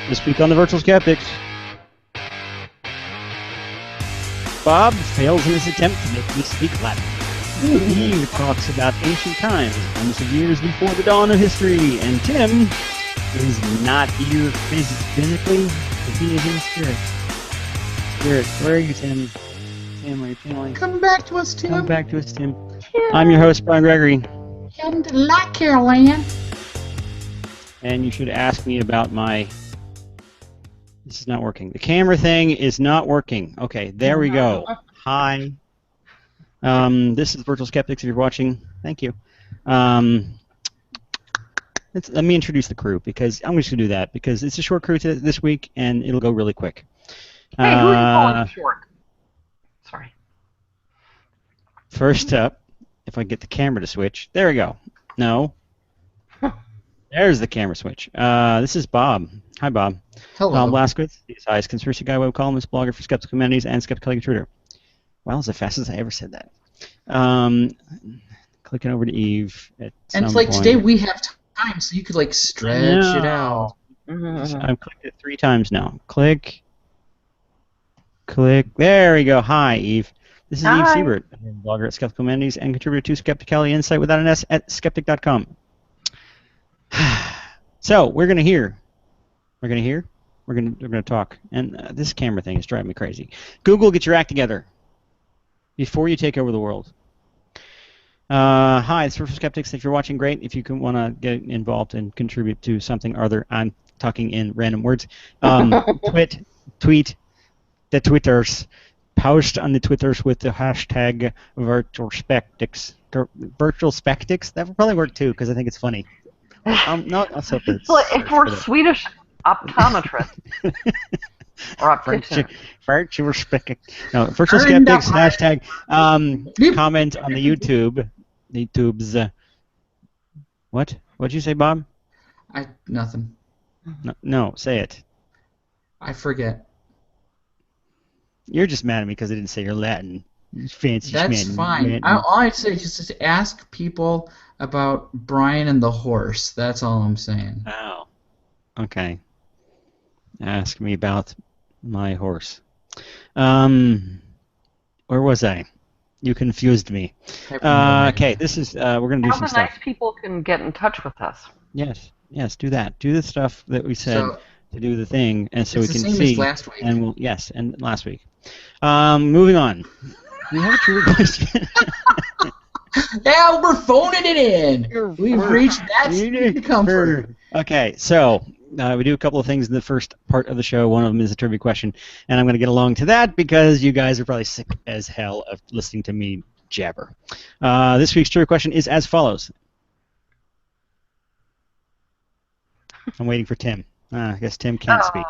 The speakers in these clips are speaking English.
This week on the Virtual Skeptics, Bob fails in his attempt to make me speak Latin. Eve talks about ancient times, hundreds of years before the dawn of history, and Tim is not here physically, but he is in spirit. Spirit, where are you, Tim? Tim, are you feeling? Come back to us, Tim. Come back to us, Tim. I'm your host, Brian Gregory. And like Caroline. And you should ask me about my... This is not working. The camera thing is not working. Okay, there we go. Hi. This is Virtual Skeptics, if you're watching. Thank you. Let me introduce the crew, because I'm just going to do that, because it's a short crew this week, and it'll go really quick. Hey, who are you calling short? Sorry. First up, if I get the camera to switch. There we go. No. There's the camera switch. This is Bob. Hi, Bob. Hello. Bob Blaskowitz, CSI's conspiracy guy, web columnist, blogger for Skeptical Humanities, and Skeptical Intruder. Well, it's the fastest I ever said that. Clicking over to Eve at some and it's like point. today we have time, so you could like stretch it out. I've clicked it 3 times now. Click. Click. There we go. Hi, Eve. This is Eve Siebert, blogger at Skeptical Humanities and contributor to Skepticality Insight without an S at skeptic.com. So we're gonna hear. We're gonna talk. And this camera thing is driving me crazy. Google, get your act together before you take over the world. Hi, it's Virtual Skeptics. If you're watching, great. If you want to get involved and contribute to something or other, I'm talking in random words. Tweet the Twitters. Post on the Twitters with the hashtag Virtual Skeptics. Virtual Skeptics? That would probably work too, because I think it's funny. No, I'll set this. Well, if we're Swedish optometrists or opticians. Virtual Skeptics. No, Virtual Skeptics hashtag. Comment on the YouTube's. What? What'd you say, Bob? Nothing. No, say it. I forget. You're just mad at me because I didn't say your Latin. Fancy. That's fine. All I'd say is just to ask people about Brian and the horse. That's all I'm saying. Oh. Okay. Ask me about my horse. Where was I? You confused me. Okay, this is we're gonna do some stuff. Nice people can get in touch with us. Yes, do that. Do the stuff that we said to do the thing, and so we can see. It's the same as last week. And and last week. Moving on. We have a true question. Yeah, we're phoning it in. We've reached that speed of comfort. Okay, so we do a couple of things in the first part of the show. One of them is a trivia question, and I'm going to get along to that because you guys are probably sick as hell of listening to me jabber. This week's trivia question is as follows. I'm waiting for Tim. I guess Tim can't speak.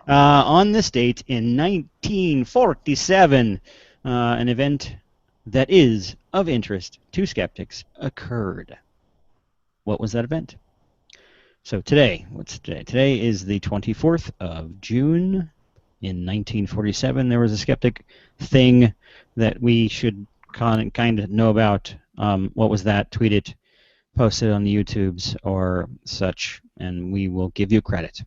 On this date in 1947, an event that is of interest to skeptics occurred. What was that event? So today, what's today? Today is the 24th of June. In 1947, there was a skeptic thing that we should kind of know about. What was that? Tweet it, post it on the YouTubes or such, and we will give you credit.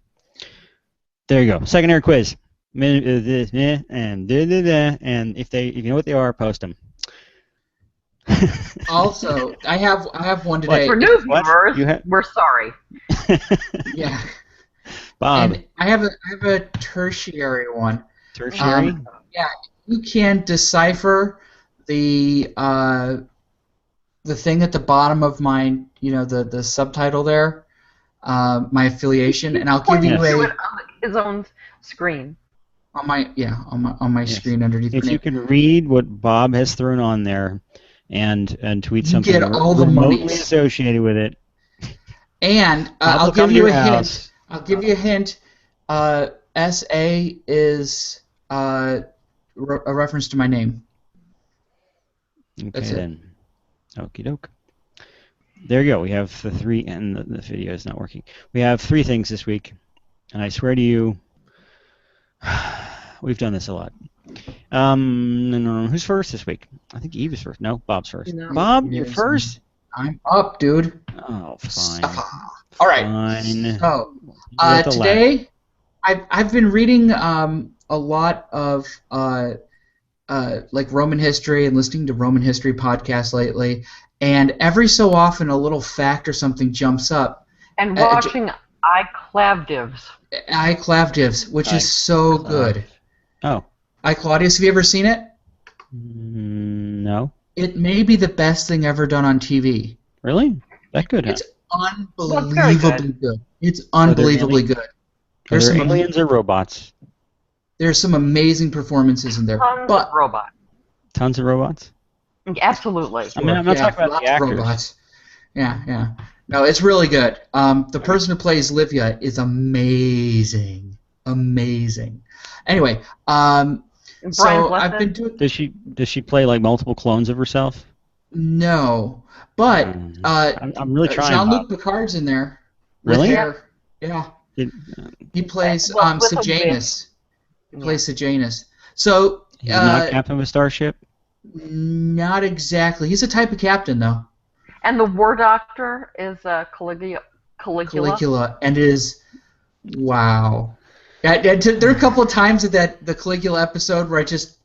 There you go. Secondary quiz. And if you know what they are, post them. Also, I have one today. For new viewers, we're sorry. Yeah. Bob. And I have a tertiary one. Tertiary? Yeah. You can decipher the thing at the bottom of my, the subtitle there, my affiliation, and I'll give you on his own screen. On my screen underneath. If you can read what Bob has thrown on there, and tweet something get all the remotely monies associated with it. And I'll give you a hint. I'll give you a hint. SA is a reference to my name. Okay, That's then. Okie doke. There you go. We have the 3, and the video is not working. We have 3 things this week, and I swear to you, we've done this a lot. Who's first this week? I think Eve is first. No, Bob's first. No. Bob, you're first? I'm up, dude. Oh, fine. All right. Fine. So, You're at the today, I've been reading a lot of like Roman history and listening to Roman history podcasts lately, and every so often a little fact or something jumps up. And watching iClavdivs. iClavdivs, which is so good. Oh. iClaudius, have you ever seen it? No. It may be the best thing ever done on TV. Really? That good, huh? It's unbelievably good. It's unbelievably good. Are there aliens or robots? There's some amazing performances in there. Tons of robots. Tons of robots? Absolutely. I mean, I'm not talking about the actors. Robots. Yeah. No, it's really good. The person who plays Livia is amazing. Amazing. Anyway, so I've been doing... Does she play like multiple clones of herself? No. But I'm really trying. Jean-Luc Picard's in there. Really? Yeah. He plays Sejanus. He plays Sejanus. So he's not captain of a starship? Not exactly. He's a type of captain, though. And the War Doctor is Caligula. And is... Wow. There are a couple of times in the Caligula episode where I just...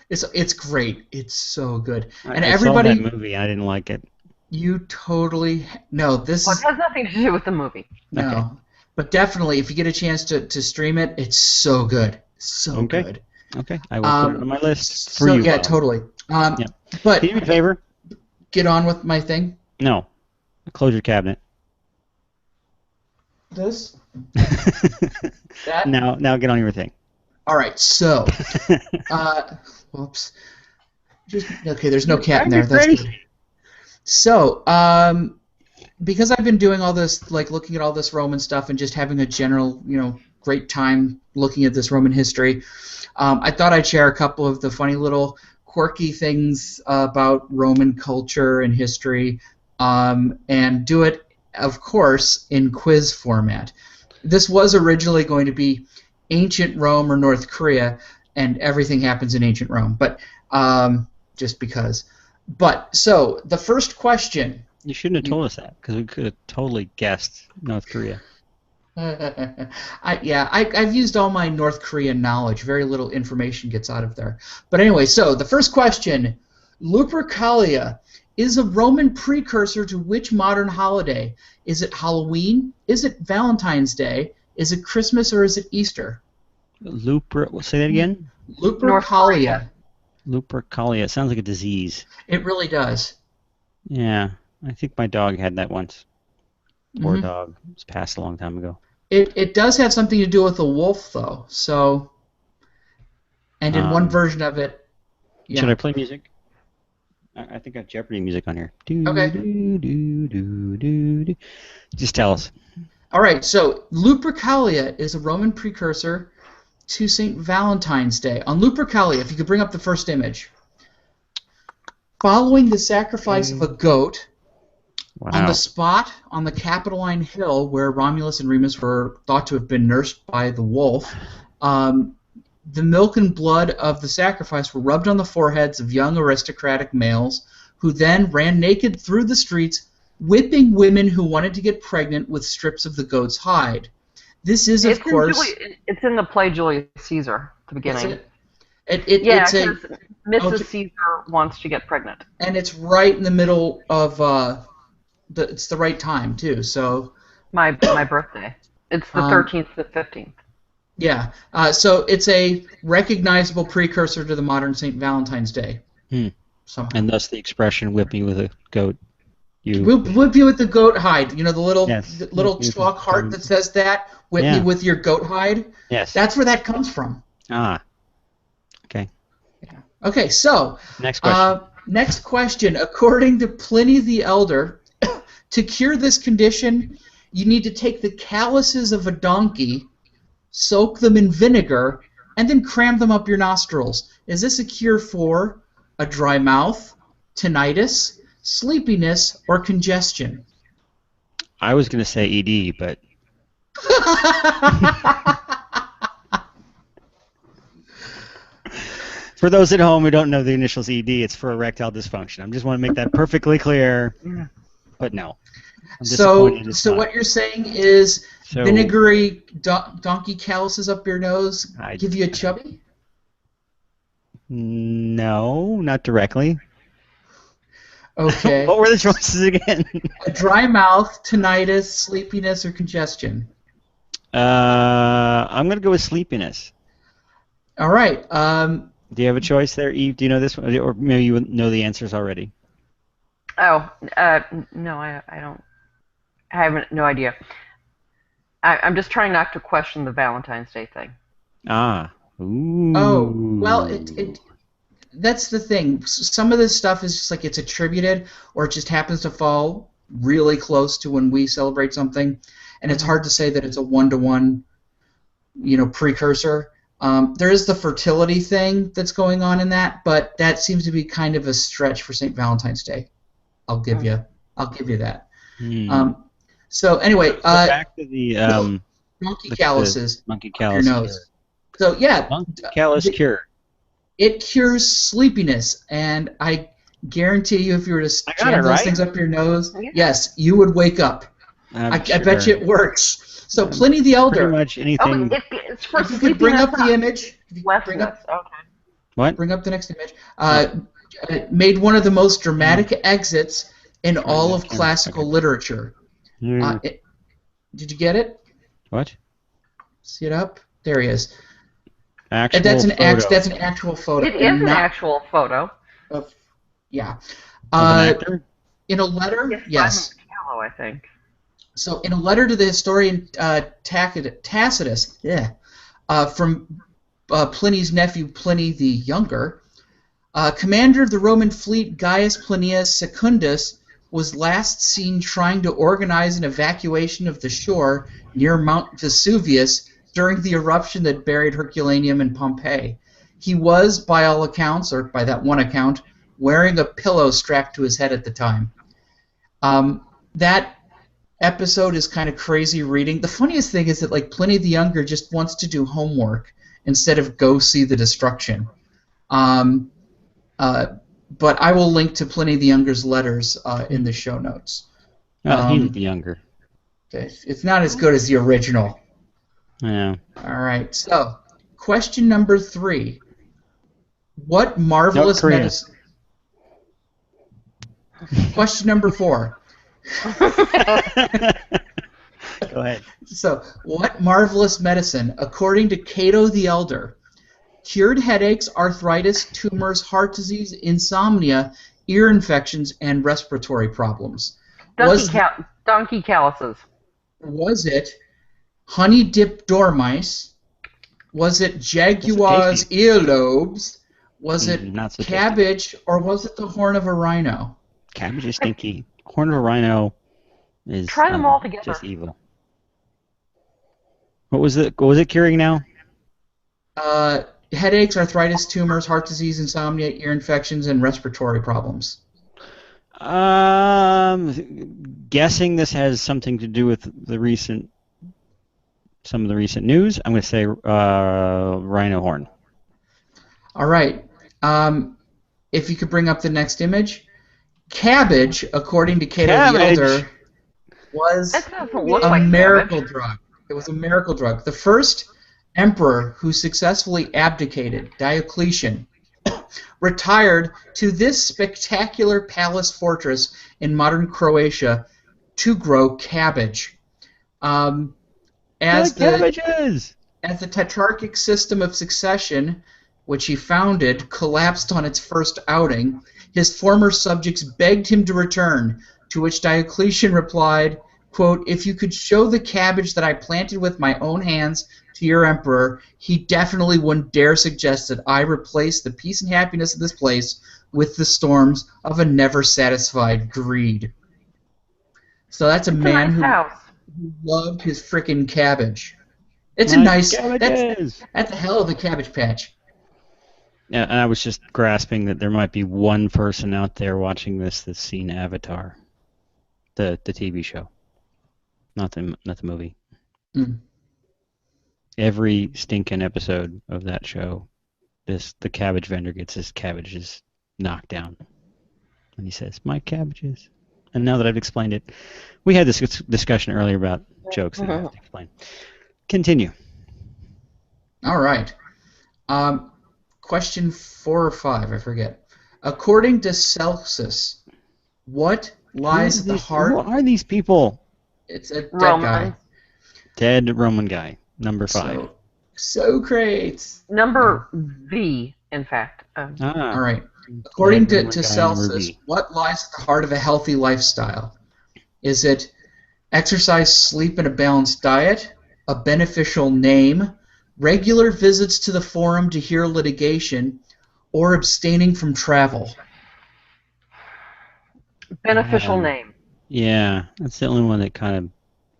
It's great. It's so good. And everybody saw that movie. I didn't like it. You totally... No, this It has nothing to do with the movie. No. Okay. But definitely, if you get a chance to stream it, it's so good. So good. Okay. I will put it on my list for you. Yeah, totally. But can you do me a favor? Get on with my thing? No. Close your cabinet. This? That? Now get on your thing. All right, so... whoops. Okay, there's no cat in there. That's good. So, because I've been doing all this, like looking at all this Roman stuff and just having a general, great time looking at this Roman history, I thought I'd share a couple of the funny little quirky things about Roman culture and history, and do it, of course, in quiz format. This was originally going to be ancient Rome or North Korea, and everything happens in ancient Rome, but just because. But, so, the first question... You shouldn't have told us that, because we could have totally guessed North Korea. I've used all my North Korean knowledge. Very little information gets out of there. But anyway, so, the first question. Lupercalia is a Roman precursor to which modern holiday? Is it Halloween? Is it Valentine's Day? Is it Christmas, or is it Easter? Say that again? Lupercalia. Lupercalia. It sounds like a disease. It really does. Yeah. I think my dog had that once. Poor dog. It was passed a long time ago. It does have something to do with a wolf, though. So, and in one version of it... Yeah. Should I play music? I think I have Jeopardy music on here. Okay. Just tell us. All right, so Lupercalia is a Roman precursor to St. Valentine's Day. On Lupercalia, if you could bring up the first image, following the sacrifice of a goat on the spot on the Capitoline Hill where Romulus and Remus were thought to have been nursed by the wolf, the milk and blood of the sacrifice were rubbed on the foreheads of young aristocratic males who then ran naked through the streets, whipping women who wanted to get pregnant with strips of the goat's hide. This is, of course... It's in the play Julius Caesar at the beginning. Because Mrs. Caesar wants to get pregnant. And it's right in the middle of... it's the right time, too, so... My birthday. It's the 13th to the 15th. Yeah, so it's a recognizable precursor to the modern St. Valentine's Day. Somehow. And thus the expression "whip me with a goat." Whip you with the goat hide. The little chalk heart that says that. Whip me with your goat hide. Yes. That's where that comes from. Ah. Okay. Yeah. Okay, so next question. Next question. According to Pliny the Elder, to cure this condition, you need to take the calluses of a donkey, soak them in vinegar, and then cram them up your nostrils. Is this a cure for a dry mouth, tinnitus, sleepiness, or congestion? I was going to say ED, but... For those at home who don't know the initials ED, it's for erectile dysfunction. I just want to make that perfectly clear, but no. I'm So, disappointed it's so not. what you're saying is So, vinegary donkey calluses up your nose I, give you a chubby? no, not directly. Okay. What were the choices again? A dry mouth, tinnitus, sleepiness, or congestion. I'm gonna go with sleepiness. All right. Do you have a choice there, Eve? Do you know this one, or maybe you know the answers already? Oh, no, I don't. I have no idea. I'm just trying not to question the Valentine's Day thing. Ah, Oh, well, ooh. that's the thing. Some of this stuff is just like it's attributed, or it just happens to fall really close to when we celebrate something, and it's hard to say that it's a one-to-one, precursor. There is the fertility thing that's going on in that, but that seems to be kind of a stretch for St. Valentine's Day. I'll give you, I'll give you that. Hmm. Um, so anyway, So back to the monkey the calluses monkey up your callus cure. nose. So yeah, Monkey callus cure. it cures sleepiness, and I guarantee you, if you were to I got it jam those right. things up your nose, Yeah. yes, you would wake up. I'm I sure. bet you it works. So Pliny the Pretty Elder, much Oh, anything. it's for if you could bring sleepiness, up the image, if you could restless. Okay. What? bring up the next image, What? made one of the most dramatic exits in Trying all to of camera. classical Okay. literature. Hmm. Did you get it? What? See it up? There he is. Actual That's an photo that's an actual photo, It is and an not actual photo. of yeah. of an Uh, actor? in a letter, It's Simon yes. Callow, I think. So, in a letter to the historian Tacitus, from Pliny's nephew Pliny the Younger, commander of the Roman fleet Gaius Plinius Secundus was last seen trying to organize an evacuation of the shore near Mount Vesuvius during the eruption that buried Herculaneum and Pompeii. He was, by all accounts, or by that one account, wearing a pillow strapped to his head at the time. That episode is kind of crazy reading. The funniest thing is that like Pliny the Younger just wants to do homework instead of go see the destruction. Um, but I will link to Pliny the Younger's letters in the show notes. He's the younger. It's not as good as the original. Yeah. All right. So, question number 3. What North marvelous Korea. medicine? Question number 4. Go ahead. So, what marvelous medicine, according to Cato the Elder, cured headaches, arthritis, tumors, heart disease, insomnia, ear infections, and respiratory problems? Donkey calluses. Was it honey dipped dormice? Was it jaguar's earlobes? Was it Not so tasty. cabbage, or was it the horn of a rhino? Cabbage is stinky. Horn of a rhino is Try them all together. just evil. What was it? What was it curing now? Headaches, arthritis, tumors, heart disease, insomnia, ear infections, and respiratory problems. Guessing this has something to do with some of the recent news. I'm going to say rhino horn. All right. If you could bring up the next image. Cabbage, according to Cato the Elder, was a miracle drug. It was a miracle drug. The first emperor who successfully abdicated, Diocletian, retired to this spectacular palace fortress in modern Croatia to grow cabbage. As cabbages! As the tetrarchic system of succession, which he founded, collapsed on its first outing, his former subjects begged him to return, to which Diocletian replied, quote, "If you could show the cabbage that I planted with my own hands to your emperor, he definitely wouldn't dare suggest that I replace the peace and happiness of this place with the storms of a never-satisfied greed." So that's a man who loved his frickin' cabbage. It's a nice... That's a hell of a cabbage patch. Yeah, and I was just grasping that there might be one person out there watching this that's seen Avatar, the TV show, not the movie. Mm. Every stinking episode of that show, the cabbage vendor gets his cabbages knocked down, and he says, "My cabbages, and now that I've explained it, we had this discussion earlier about jokes that you have to explain. Continue. All right. Question 4 or 5, I forget. According to Celsus, what lies at the heart? Who are these people? It's a dead Roman. guy. Dead Roman guy, number 5. Socrates. Number V, in fact. All right. According to Roman guy, Celsus, what lies at the heart of a healthy lifestyle? Is it exercise, sleep, and a balanced diet, a beneficial name, regular visits to the forum to hear litigation, or abstaining from travel? Beneficial name. Yeah, that's the only one that kind of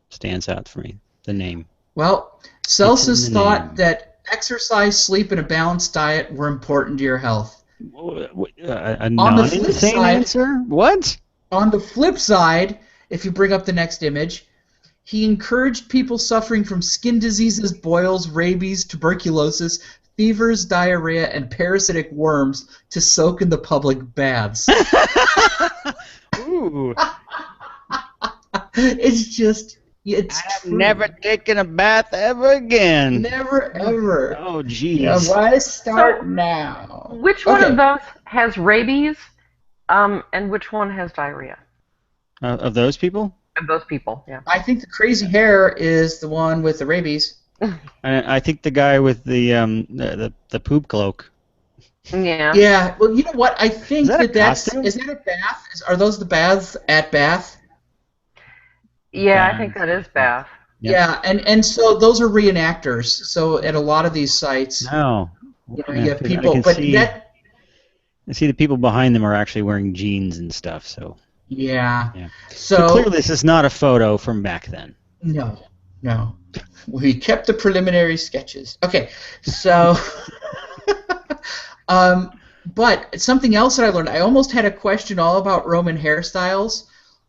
stands out for me, the name. Well, Celsus thought name. that exercise, sleep, and a balanced diet were important to your health. A non-insane answer? What? On the flip side, if you bring up the next image, he encouraged people suffering from skin diseases, boils, rabies, tuberculosis, fevers, diarrhea, and parasitic worms to soak in the public baths. Ooh. It's just, it's I've true. never taken a bath ever again. Never, ever. Oh, jeez. Yeah, why start now? Which one of those has rabies, and which one has diarrhea? Of those people? Of those people, yeah. I think the crazy hair is the one with the rabies. I think the guy with the poop cloak. Yeah. Yeah, well, you know what? I think Is that a that's... costume? Is that a bath? Are those the baths at Bath? Yeah, I think that is Bath. Yep. Yeah, and so those are reenactors. So at a lot of these sites, No. you Yeah, have 'cause people... I But see the people behind them are actually wearing jeans and stuff. So. Yeah. Yeah. So So clearly, this is not a photo from back then. No. We kept the preliminary sketches. Okay, so... but something else that I learned, I almost had a question all about Roman hairstyles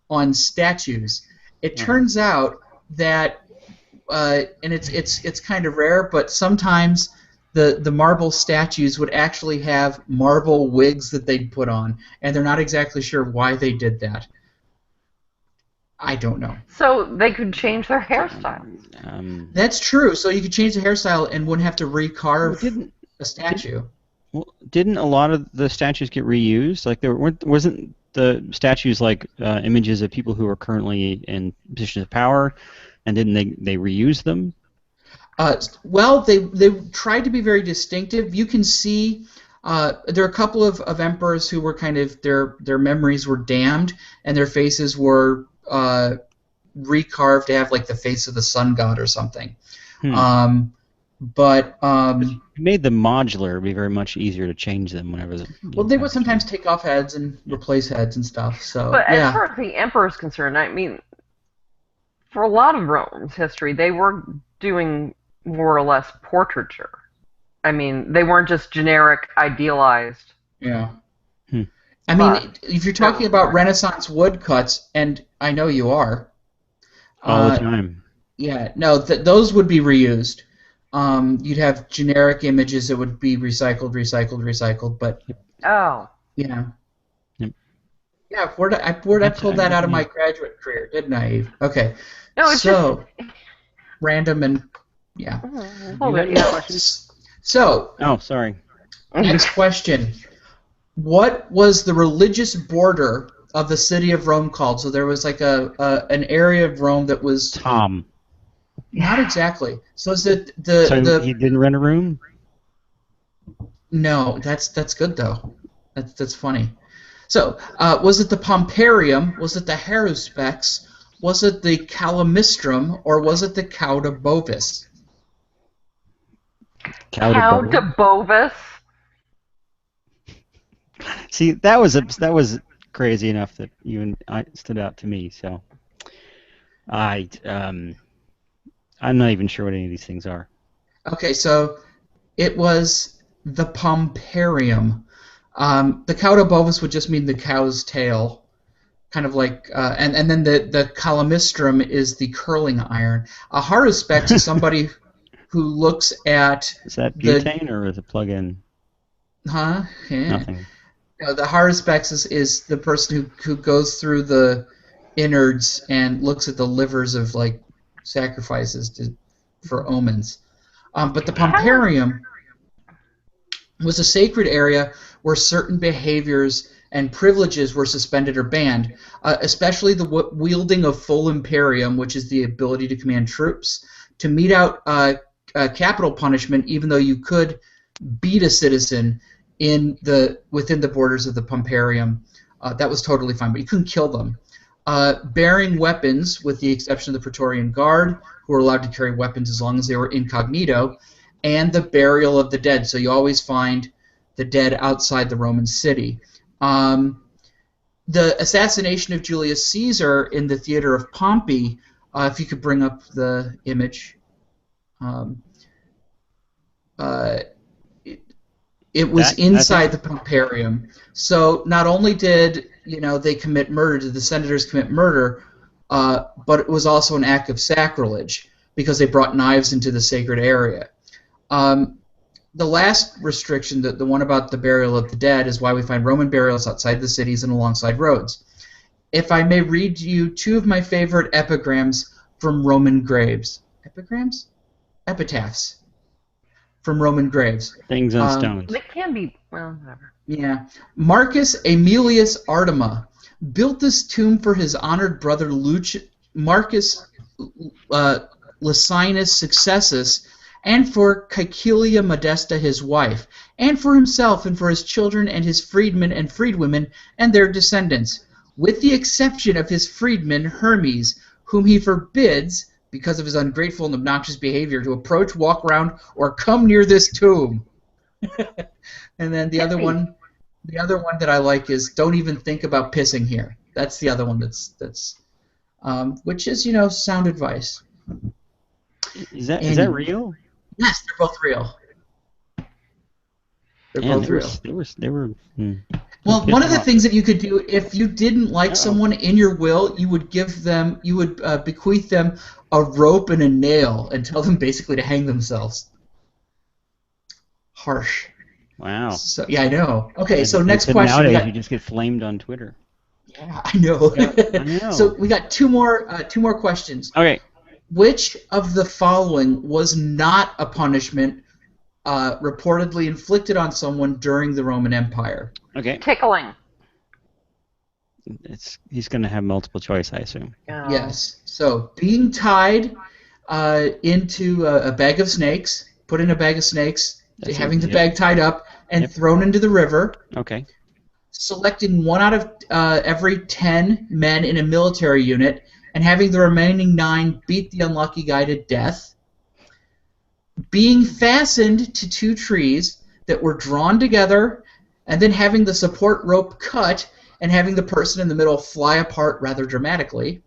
on statues. It turns out that, and it's kind of rare, but sometimes the marble statues would actually have marble wigs that they'd put on, and they're not exactly sure why they did that. I don't know. So they could change their hairstyle. That's true. So you could change the hairstyle and wouldn't have to recarve a statue. Didn't a lot of the statues get reused? Like wasn't the statues like images of people who are currently in positions of power, and didn't they reuse them? Well, they tried to be very distinctive. You can see there are a couple of emperors who were kind of their memories were damned, and their faces were recarved to have like the face of the sun god or something. But it made them modular. It'd be very much easier to change them whenever. Well, they would sometimes take off heads and replace heads and stuff. So, but yeah. as far as the emperor is concerned, I mean, for a lot of Rome's history, they were doing more or less portraiture. I mean, they weren't just generic, idealized. Yeah. I mean, if you're talking about Renaissance woodcuts, and I know you are. All the time. Yeah, no, those would be reused. You'd have generic images that would be recycled, but... Oh. Yeah. Yep. Yeah, I pulled that out of my graduate career, didn't I, Eve? Okay. No, it's so, random and... Yeah. So... Oh, sorry. Next question. What was the religious border of the city of Rome called? So there was like an area of Rome that was... Tom. Not exactly. So is it So he didn't rent a room? No, that's good though. That's funny. So was it the Pomparium? Was it the Haruspex? Was it the Calamistrum? Or was it the Cauda Bovis? Cauda Bovis? See, that was crazy enough that even stood out to me. So I'm not even sure what any of these things are. Okay, so it was the Pomparium. The Cauda Bovis would just mean the cow's tail, kind of like, and then the Calamistrum is the curling iron. A Haruspex is somebody who looks at... Is that butane or is it plug-in? Huh? Yeah. Nothing. No, the Haruspex is the person who goes through the innards and looks at the livers of like sacrifices for omens. But the Pumparium was a sacred area where certain behaviors and privileges were suspended or banned, especially the wielding of full imperium, which is the ability to command troops, to mete out capital punishment, even though you could beat a citizen within the borders of the Pumparium. That was totally fine, but you couldn't kill them. Bearing weapons, with the exception of the Praetorian Guard, who were allowed to carry weapons as long as they were incognito, and the burial of the dead. So you always find the dead outside the Roman city. The assassination of Julius Caesar in the theater of Pompey, if you could bring up the image. It was inside the Pumparium. So not only did they commit murder, did the senators commit murder, but it was also an act of sacrilege because they brought knives into the sacred area. The last restriction, the one about the burial of the dead, is why we find Roman burials outside the cities and alongside roads. If I may read you two of my favorite epigrams from Roman graves. Epigrams? Epitaphs from Roman graves. Things on stones. It can be, well, whatever. Yeah. Marcus Aemilius Artema built this tomb for his honored brother Marcus Licinus Successus, and for Caecilia Modesta, his wife, and for himself and for his children and his freedmen and freedwomen and their descendants, with the exception of his freedman Hermes, whom he forbids, because of his ungrateful and obnoxious behavior, to approach, walk around, or come near this tomb. And then the other one that I like is don't even think about pissing here. That's the other one that's which is sound advice. Is that real? Yes, they're both real. They're both real. They were. Well, one of the things that you could do if you didn't like someone in your will, you would bequeath them a rope and a nail and tell them basically to hang themselves. Harsh. Wow. So yeah, I know. Okay, so next question. Nowadays, you just get flamed on Twitter. Yeah, I know. Yeah, I know. So we got two more questions. Okay. Which of the following was not a punishment reportedly inflicted on someone during the Roman Empire? Okay. Tickling. He's going to have multiple choice, I assume. Oh. Yes. So being tied into a bag of snakes, put in a bag of snakes, having the bag tied up, and thrown into the river. Okay. Selecting 1 out of every 10 men in a military unit, and having the remaining 9 beat the unlucky guy to death. Being fastened to 2 trees that were drawn together, and then having the support rope cut, and having the person in the middle fly apart rather dramatically.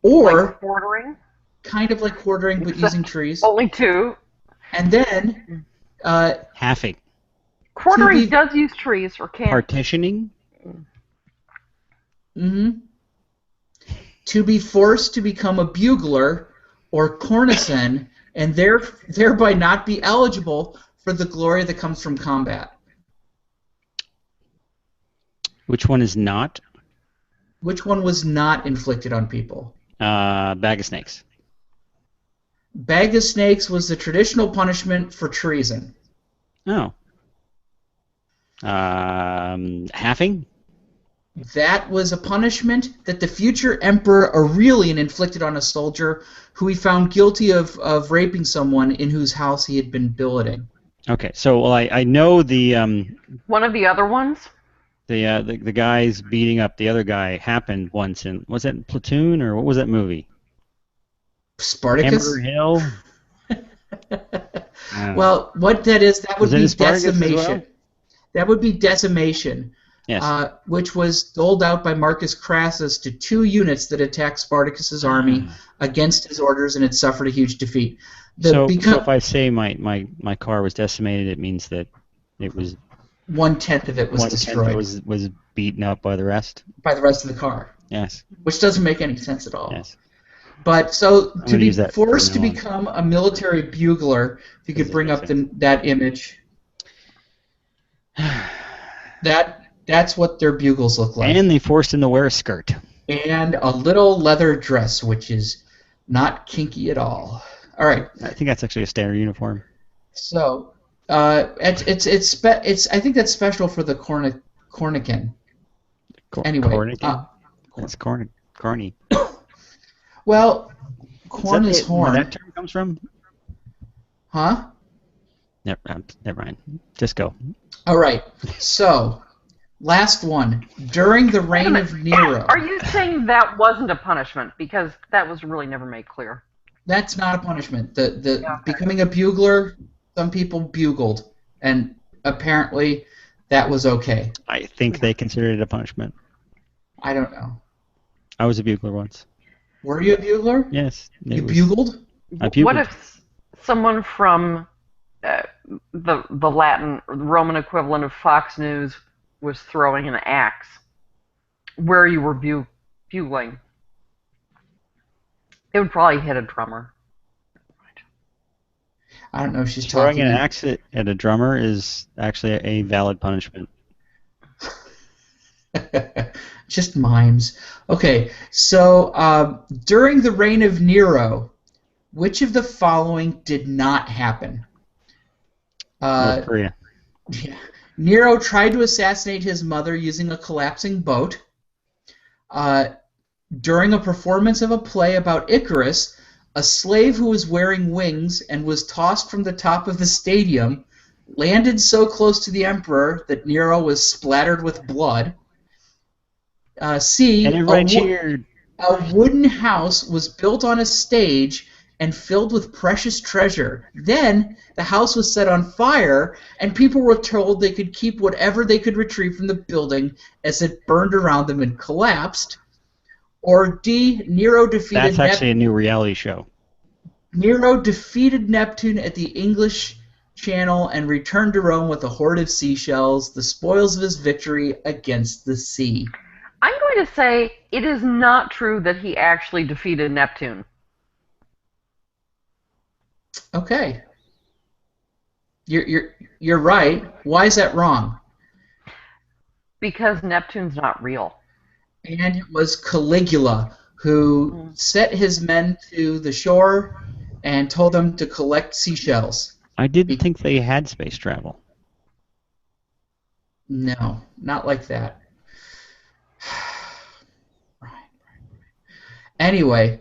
Or like quartering? Kind of like quartering, but using trees. Only 2. And then halving. Quartering does use trees or can. Partitioning. Mm-hmm. To be forced to become a bugler or cornisan, and thereby not be eligible for the glory that comes from combat. Which one is not? Which one was not inflicted on people? Bag of snakes. Bag of snakes was the traditional punishment for treason. Oh. Halving? That was a punishment that the future Emperor Aurelian inflicted on a soldier who he found guilty of raping someone in whose house he had been billeting. Okay, so I know the one of the other ones. The guys beating up the other guy happened once in, was that Platoon or what was that movie? Spartacus? Hammer Hill? Well, what that is, that would be decimation. Well? That would be decimation. Yes. Which was doled out by Marcus Crassus to 2 units that attacked Spartacus's army against his orders, and it suffered a huge defeat. So if I say my car was decimated, it means that it was 1/10 of it was destroyed. Was beaten up by the rest. By the rest of the car. Yes. Which doesn't make any sense at all. Yes. But so to be forced to become a military bugler, if you could bring up that image. That's what their bugles look like. And they forced him to wear a skirt. and a little leather dress, which is not kinky at all. All right. I think that's actually a standard uniform. So, it's I think that's special for the cornican. Anyway, Cornican? That's corny. Well, corn is horn. Where that term comes from? Huh? Never mind. Just go. All right. So, last one. During the reign of Nero. Are you saying that wasn't a punishment? Because that was really never made clear. That's not a punishment. Becoming a bugler, some people bugled, and apparently that was okay. I think they considered it a punishment. I don't know. I was a bugler once. Were you a bugler? Yes. You bugled? I bugled. What if someone from the Latin, or the Roman equivalent of Fox News was throwing an axe where you were bugling? It would probably hit a drummer. I don't know if she's throwing talking. An axe at a drummer is actually a valid punishment. Just mimes. Okay, so during the reign of Nero, which of the following did not happen? North Korea. Yeah. Nero tried to assassinate his mother using a collapsing boat. During a performance of a play about Icarus, a slave who was wearing wings and was tossed from the top of the stadium landed so close to the emperor that Nero was splattered with blood. C. And everybody cheered. A wooden house was built on a stage and filled with precious treasure. Then the house was set on fire, and people were told they could keep whatever they could retrieve from the building as it burned around them and collapsed. Or D. Nero defeated. That's actually a new reality show. Nero defeated Neptune at the English Channel and returned to Rome with a hoard of seashells, the spoils of his victory against the sea. I'm going to say it is not true that he actually defeated Neptune. Okay. You're right. Why is that wrong? Because Neptune's not real. And it was Caligula who set his men to the shore and told them to collect seashells. I didn't think they had space travel. No, not like that. Anyway,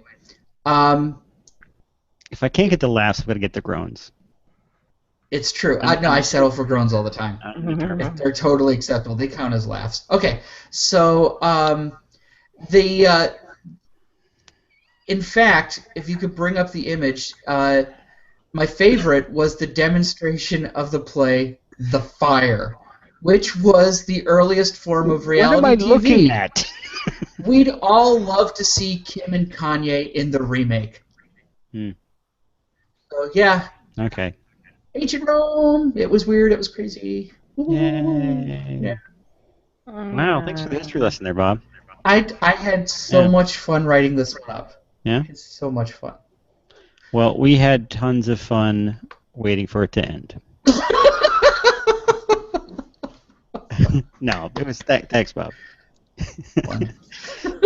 if I can't get the laughs, I'm going to get the groans. It's true. I settle for groans all the time. They're totally acceptable. They count as laughs. Okay, so in fact, if you could bring up the image, my favorite was the demonstration of the play The Fire, which was the earliest form of reality TV. What am I looking at? We'd all love to see Kim and Kanye in the remake. So yeah. Okay. Ancient Rome. It was weird. It was crazy. Yay. Yeah. Wow, thanks for the history lesson there, Bob. I had so much fun writing this one up. Yeah? It's so much fun. Well, we had tons of fun waiting for it to end. No, it was thanks, Bob.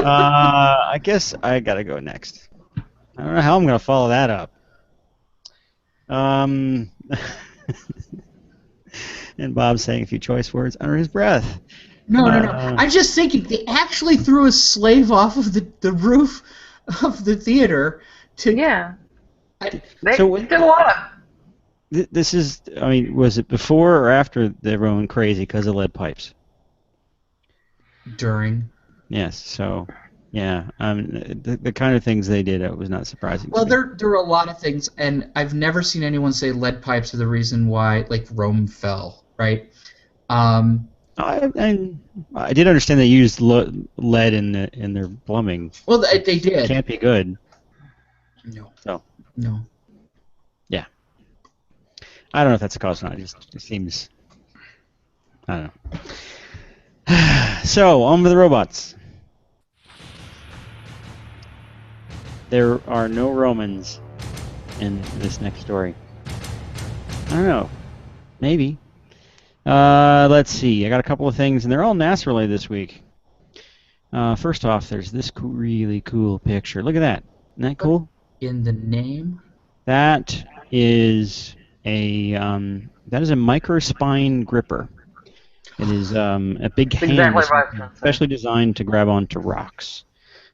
I guess I gotta go next. I don't know how I'm gonna follow that up. And Bob's saying a few choice words under his breath. No. I'm just thinking they actually threw a slave off of the roof of the theater to. Yeah. They So did a lot of. This is, I mean, was it before or after they were going crazy because of lead pipes? During. Yes, so, yeah, the kind of things they did, it was not surprising. Well, to me. there are a lot of things, and I've never seen anyone say lead pipes are the reason why, like, Rome fell, right? I did understand they used lead in their plumbing. Well, they did. It can't be good. No. So. No. Yeah. I don't know if that's a cause or not. It seems. I don't know. So, on with the robots. There are no Romans in this next story. I don't know. Maybe. Let's see. I got a couple of things, and they're all NASA related this week. First off, there's this really cool picture. Look at that. Isn't that cool? In the name? That is a microspine gripper. It is a big hand exactly what I was gonna say. specially designed to grab onto rocks.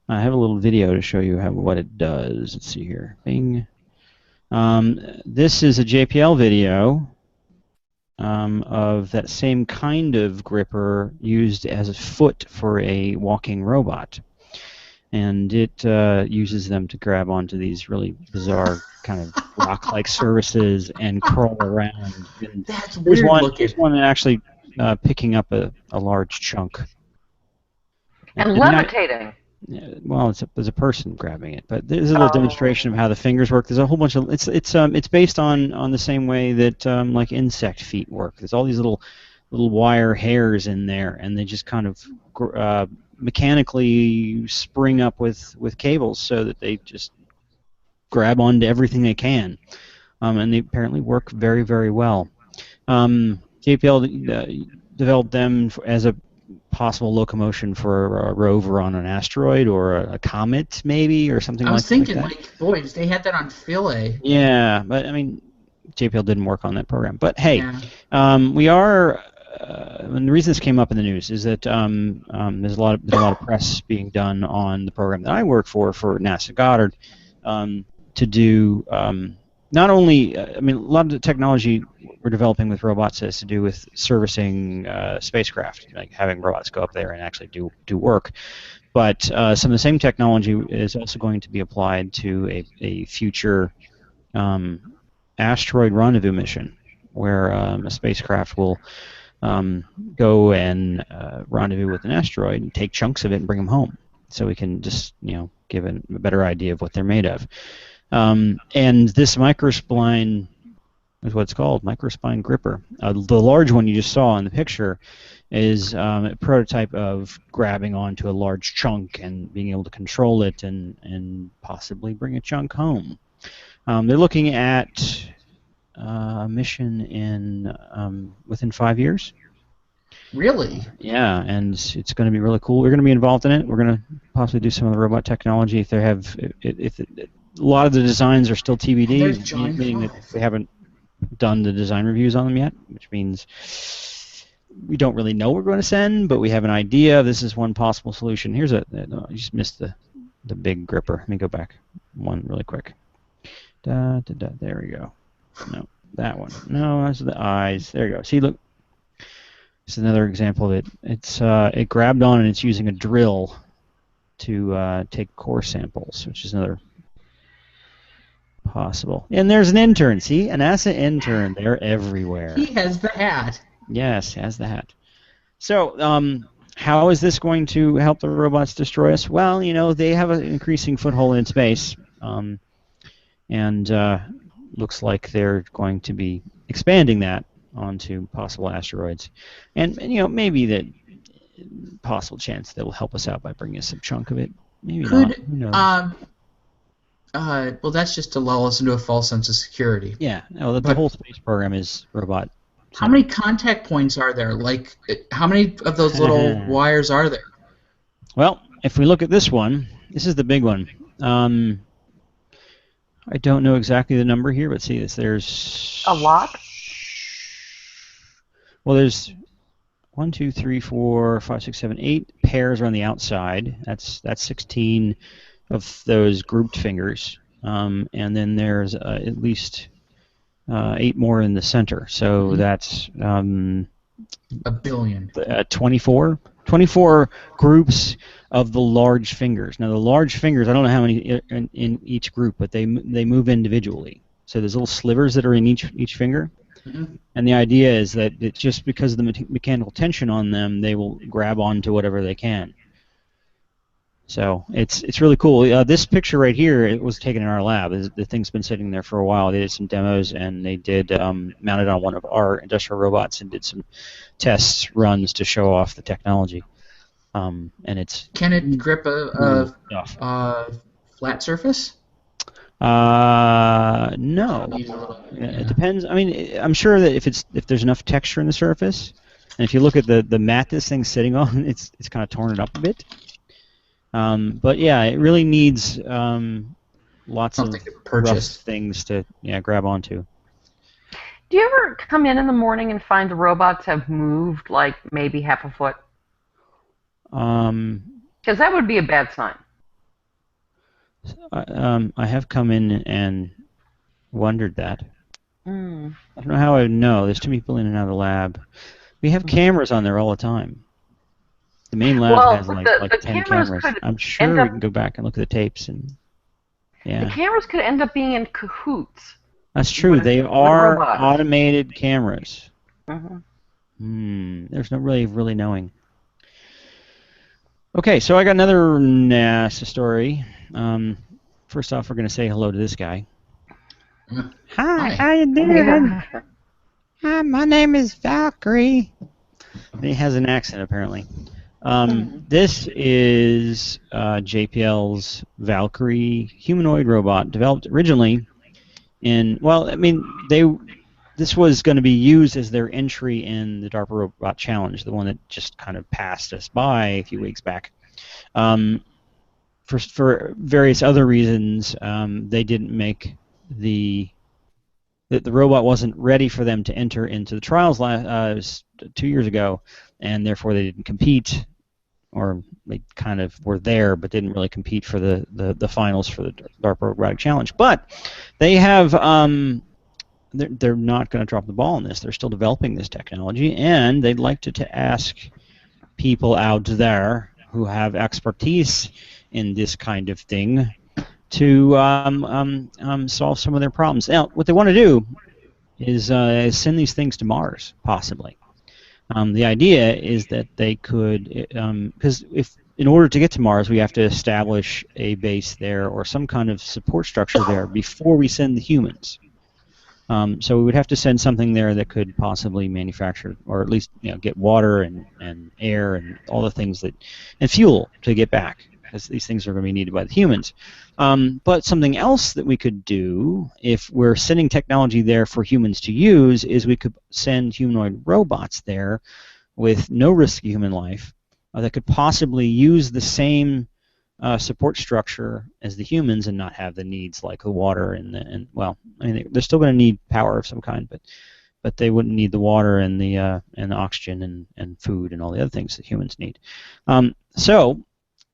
I have a little video to show you what it does. Let's see here. Bing. This is a JPL video of that same kind of gripper used as a foot for a walking robot. And it uses them to grab onto these really bizarre kind of rock-like surfaces and crawl around. And That's weird looking. Here's one actually picking up a large chunk. And levitating. Well, there's a person grabbing it, but there's a little demonstration of how the fingers work. There's a whole bunch of it's based on the same way that like insect feet work. There's all these little wire hairs in there, and they just kind of mechanically spring up with cables so that they just grab onto everything they can, and they apparently work very, very well. JPL developed them as a possible locomotion for a rover on an asteroid or a comet, maybe, or something like that. I was thinking, boy, they had that on Philae. Yeah, but I mean, JPL didn't work on that program. But hey, we are. And the reason this came up in the news is that there's a lot of press being done on the program that I work for NASA Goddard to do not only. I mean, a lot of the technology we're developing with robots has to do with servicing spacecraft, like having robots go up there and actually do work. But some of the same technology is also going to be applied to a future asteroid rendezvous mission, where a spacecraft will go and rendezvous with an asteroid and take chunks of it and bring them home, so we can just give a better idea of what they're made of. And this microspine is what it's called, microspine gripper. The large one you just saw in the picture is a prototype of grabbing onto a large chunk and being able to control it and possibly bring a chunk home. They're looking at a mission in within 5 years. Really? Yeah, and it's going to be really cool. We're going to be involved in it. We're going to possibly do some of the robot technology if they have. If a lot of the designs are still TBD, meaning that they haven't done the design reviews on them yet, which means we don't really know what we're going to send, but we have an idea. This is one possible solution. Here's no, I just missed the big gripper. Let me go back one really quick. There we go. No, that one. No, those are the eyes. There you go. See, look. This is another example of it. It grabbed on and it's using a drill to take core samples, which is another possible. And there's an intern. See, a NASA intern. They're everywhere. He has the hat. Yes, he has the hat. So, how is this going to help the robots destroy us? Well, they have an increasing foothold in space, and looks like they're going to be expanding that onto possible asteroids, and maybe that possible chance they'll help us out by bringing us some chunk of it. Maybe not. Who knows? Well, that's just to lull us into a false sense of security. Yeah. No, the whole space program is robot. How many contact points are there? Like, how many of those little wires are there? Well, if we look at this one, this is the big one. I don't know exactly the number here, but see this. There's a lot. Well, there's 1, 2, 3, 4, 5, 6, 7, 8 pairs on the outside. That's 16 of those grouped fingers, and then there's at least 8 more in the center. So that's a billion. 24 groups of the large fingers. Now the large fingers, I don't know how many in each group, but they move individually. So there's little slivers that are in each finger. Mm-hmm. And the idea is that it's just because of the mechanical tension on them, they will grab onto whatever they can. So it's really cool. This picture right here, it was taken in our lab. The thing's been sitting there for a while. They did some demos, and they did mount it on one of our industrial robots and did some test runs to show off the technology. And it's can it grip a flat surface? No. It depends. I mean, I'm sure that if there's enough texture in the surface, and if you look at the mat this thing's sitting on, it's kind of torn it up a bit. But yeah, it really needs lots Something of to rough purchase. things to grab onto. Do you ever come in the morning and find the robots have moved like maybe half a foot? Um, Because that would be a bad sign. I have come in and wondered that. Mm. I don't know how I would know. There's too many people in and out of the lab. We have cameras on there all the time. The main lab Well, has but like the 10 cameras cameras. could I'm end sure we up can go back and look at the tapes and the yeah. cameras could end up being in cahoots That's true. with They with are robots. automated cameras. Hmm. There's no really knowing. Okay, so I got another NASA story. First off, we're going to say hello to this guy. Hi, Hi. how you doing? Yeah. Hi, my name is Valkyrie. And he has an accent, apparently. This is JPL's Valkyrie humanoid robot, developed originally this was going to be used as their entry in the DARPA Robot Challenge, the one that just kind of passed us by a few weeks back. For various other reasons, they didn't make the robot wasn't ready for them to enter into the trials 2 years ago, and therefore they didn't compete, or they kind of were there but didn't really compete for the finals for the DARPA Robotic Challenge. But they have they're not going to drop the ball on this. They're still developing this technology, and they'd like to ask people out there who have expertise in this kind of thing to solve some of their problems. Now, what they want to do is send these things to Mars, possibly. The idea is that they could, because if in order to get to Mars, we have to establish a base there or some kind of support structure there before we send the humans. So we would have to send something there that could possibly manufacture, or at least get water and air and all the things and fuel to get back, because these things are going to be needed by the humans. But something else that we could do, if we're sending technology there for humans to use, is we could send humanoid robots there with no risk of human life that could possibly use the same support structure as the humans and not have the needs like the water they're still going to need power of some kind, but they wouldn't need the water and the oxygen and food and all the other things that humans need. So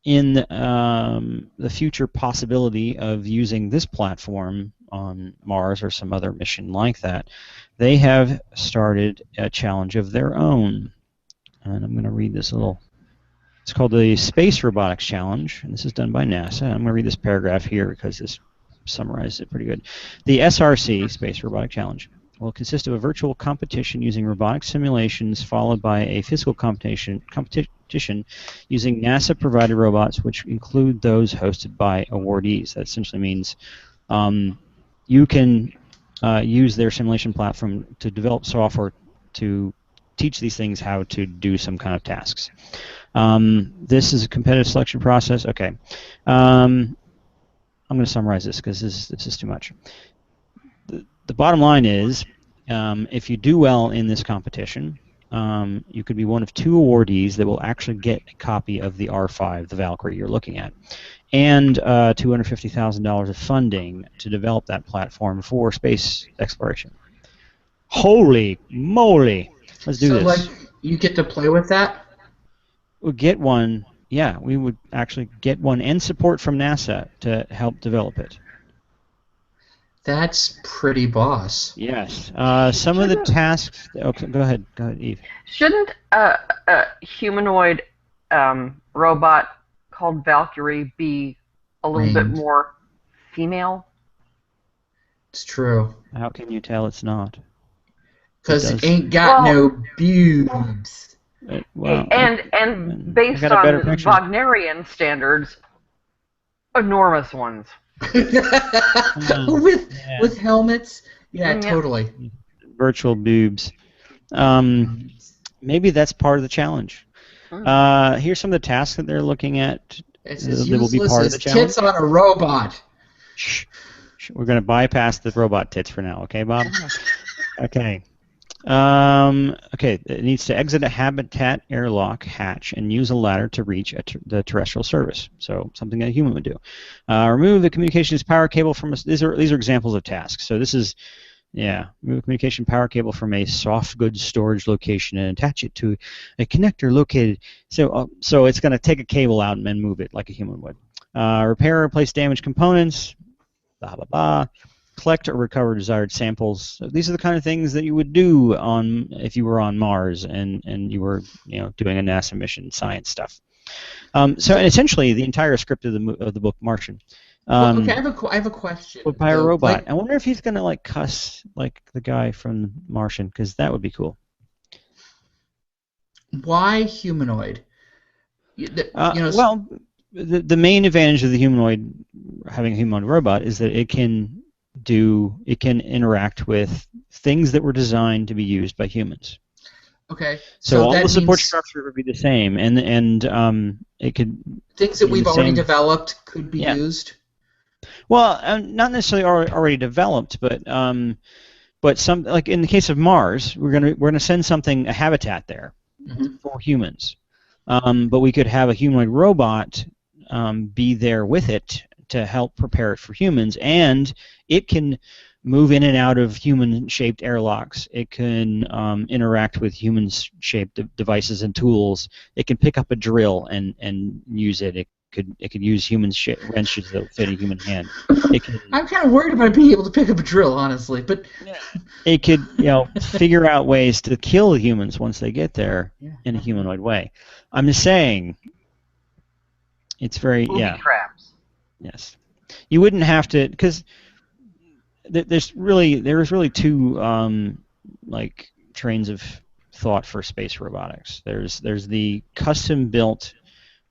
in the future possibility of using this platform on Mars or some other mission like that, they have started a challenge of their own. And I'm going to read this little. It's called the Space Robotics Challenge, and this is done by NASA. I'm going to read this paragraph here because this summarizes it pretty good. The SRC, Space Robotic Challenge, will consist of a virtual competition using robotic simulations followed by a physical competition using NASA-provided robots, which include those hosted by awardees. That essentially means you can use their simulation platform to develop software to teach these things how to do some kind of tasks. This is a competitive selection process. Okay. I'm going to summarize this because this is too much. The bottom line is, if you do well in this competition, you could be one of 2 awardees that will actually get a copy of the R5, the Valkyrie you're looking at, and $250,000 of funding to develop that platform for space exploration. Holy moly! Let's do this. So, you get to play with that? We'll get one. Yeah, we would actually get one and support from NASA to help develop it. That's pretty boss. Yes. Some of the tasks. Okay, go ahead, Eve. Shouldn't a humanoid robot called Valkyrie be a little bit more female? It's true. How can you tell it's not? Because it ain't got no boobs. And based on Wagnerian standards, enormous ones. with helmets? Yeah, totally. Virtual boobs. Maybe that's part of the challenge. Here's some of the tasks that they're looking at. It's as useless as tits on a robot. Shh. We're going to bypass the robot tits for now, okay, Bob? Okay. Okay, it needs to exit a habitat airlock hatch and use a ladder to reach the terrestrial service. So something that a human would do. Remove the communications power cable from a, these are examples of tasks. So this is, yeah, remove communication power cable from a soft goods storage location and attach it to a connector located. So it's going to take a cable out and then move it like a human would. Repair or replace damaged components. Blah blah blah. Collect or recover desired samples. So these are the kind of things that you would do if you were on Mars and you were doing a NASA mission, science stuff. So essentially, the entire script of the book Martian. Okay, I have a question. By a robot. I wonder if he's gonna like cuss like the guy from Martian, because that would be cool. Why humanoid? Well, the main advantage of the humanoid, having a humanoid robot, is that it can interact with things that were designed to be used by humans. Okay. So all the support structure would be the same, and it could things that we've already developed could be used. Well, not necessarily already developed, but some, like in the case of Mars, we're gonna send a habitat there for humans, but we could have a humanoid robot be there with it to help prepare it for humans, and it can move in and out of human-shaped airlocks. It can interact with human-shaped devices and tools. It can pick up a drill and use it. It could use human wrenches that fit a human hand. I'm kind of worried about being able to pick up a drill, honestly, but it could figure out ways to kill humans once they get there in a humanoid way. I'm just saying, it's very traps. Yes, you wouldn't have to, because there's really two like trains of thought for space robotics. There's the custom-built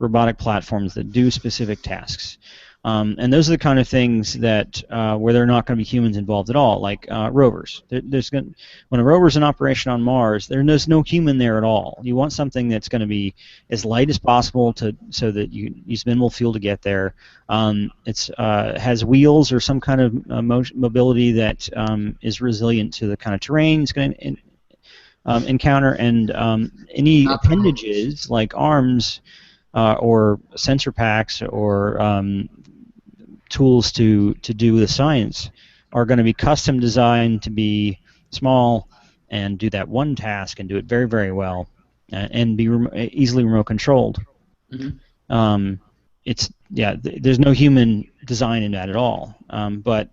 robotic platforms that do specific tasks, and those are the kind of things that where there are not going to be humans involved at all, like rovers. When a rover's in operation on Mars, there's no human there at all. You want something that's going to be as light as possible so that you use minimal fuel to get there. It has wheels or some kind of mobility that is resilient to the kind of terrain it's going to encounter, and any appendages like arms or sensor packs or tools to do the science are going to be custom designed to be small and do that one task and do it very, very well and be easily remote controlled. Mm-hmm. There's no human design in that at all. But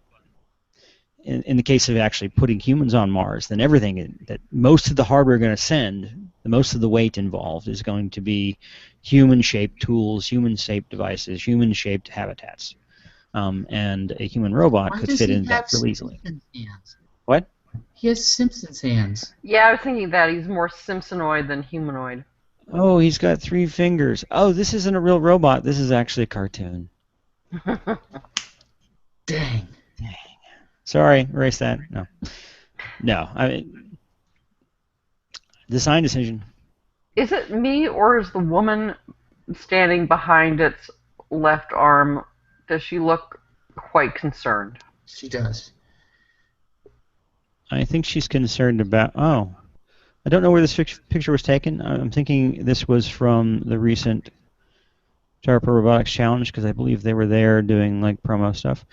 in the case of actually putting humans on Mars, then that most of the hardware going to send, most of the weight involved is going to be human-shaped tools, human-shaped devices, human-shaped habitats. And a human robot could fit in that really easily. What? He has Simpson's hands. Yeah, I was thinking that he's more Simpsonoid than humanoid. Oh, he's got 3 fingers. Oh, this isn't a real robot. This is actually a cartoon. Dang. Sorry, erase that. No. Design decision. Is it me, or is the woman standing behind its left arm, does she look quite concerned? She does. I think she's concerned about... Oh. I don't know where this picture was taken. I'm thinking this was from the recent DARPA Robotics Challenge, because I believe they were there doing like promo stuff.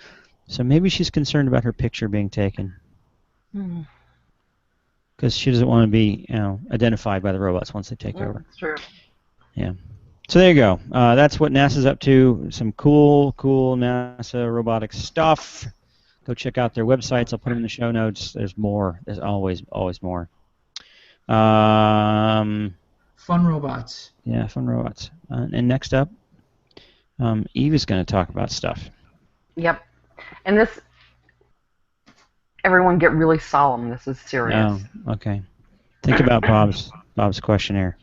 So maybe she's concerned about her picture being taken. Because she doesn't want to be identified by the robots once they take over. That's true. Yeah. So there you go. That's what NASA's up to. Some cool NASA robotics stuff. Go check out their websites. I'll put them in the show notes. There's more. There's always more. Fun robots. Yeah, fun robots. And next up, Eve is going to talk about stuff. Yep. And this, everyone get really solemn. This is serious. Oh, okay. Think about Bob's questionnaire.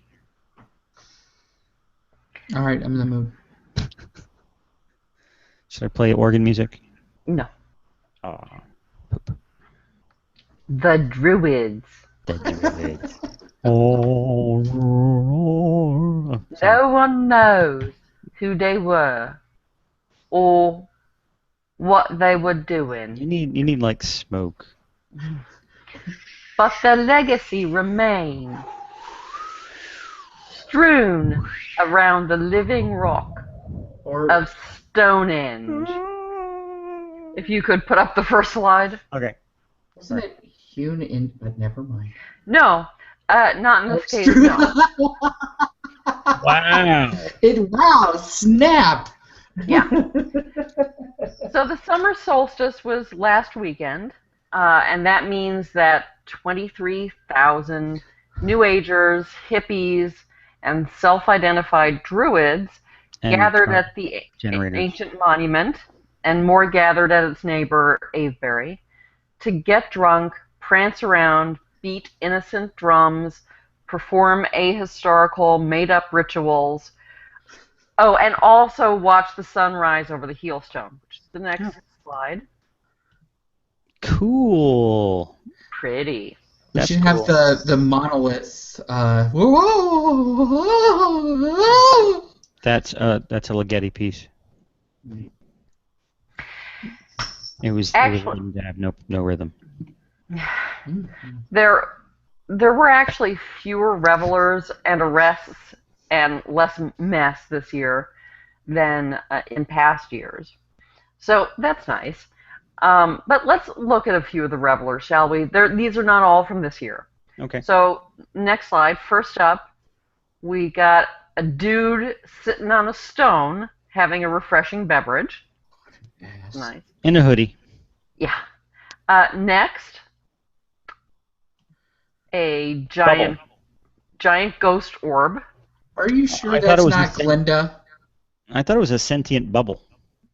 All right, I'm in the mood. Should I play organ music? No. Oh. The Druids. Oh. No one knows who they were or what they were doing. You need like smoke. but their legacy remains, strewn around the living rock of Stonehenge. If you could put up the first slide. Okay. Wasn't it hewn in? But never mind. No, not in this case. No. Wow. Wow! Snap. Yeah. So the summer solstice was last weekend, and that means that 23,000 New Agers, hippies, and self-identified druids gathered at the ancient monument, and more gathered at its neighbor, Avebury, to get drunk, prance around, beat innocent drums, perform ahistorical, made-up rituals. Oh, and also watch the sunrise over the Heelstone, which is the next slide. Cool. Pretty. We should have the monolith. That's a Ligeti piece. It was written to have no rhythm. There were actually fewer revelers and arrests and less mess this year than in past years. So that's nice. But let's look at a few of the revelers, shall we? These are not all from this year. Okay. So next slide. First up, we got a dude sitting on a stone having a refreshing beverage. Yes. Nice. In a hoodie. Yeah. Next, a giant ghost orb. Are you sure that's not Glinda? I thought it was a sentient bubble.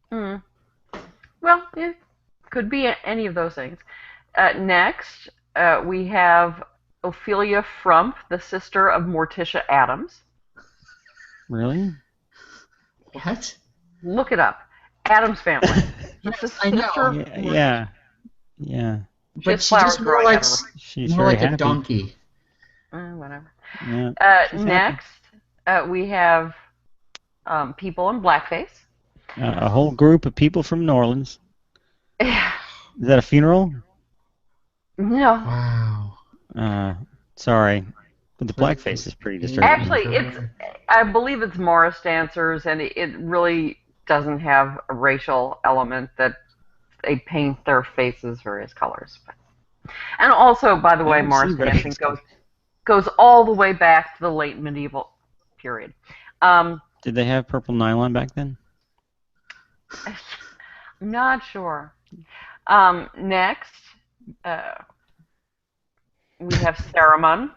Well, it could be any of those things. Next, we have Ophelia Frump, the sister of Morticia Adams. Really? What? Look it up. Adams family. I know. Yeah. But she just more like a donkey. Whatever. Yeah. Next, we have people in blackface. A whole group of people from New Orleans. Is that a funeral? No. Wow. Sorry. But the blackface is pretty disturbing. Actually, I believe it's Morris dancers, and it really doesn't have a racial element that they paint their faces various colors. And also, by the way, Morris dancing goes all the way back to the late medieval period. Did they have purple nylon back then? I'm not sure. Next, we have Saruman.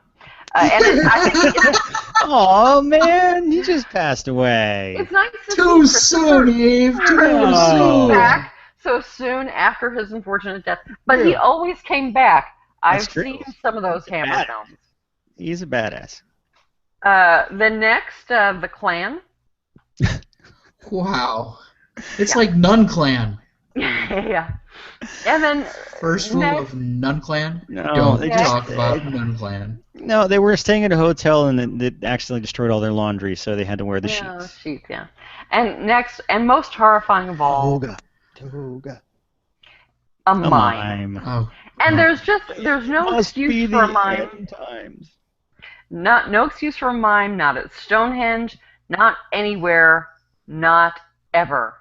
Oh man, he just passed away. It's nice to Too soon, Eve. Too soon. Back so soon after his unfortunate death, but he always came back. I've seen some of those Hammer films. He's a badass. The next, the Clan. Wow, it's like Nun Clan. Yeah. And then first rule of Nun Clan: No, don't talk about Nun Clan. No, they were staying at a hotel and it accidentally destroyed all their laundry, so they had to wear the sheets. Yeah. And next, and most horrifying of all, Toga. A mime. Oh. And there's no excuse for a mime. No excuse for a mime. Not at Stonehenge. Not anywhere. Not ever.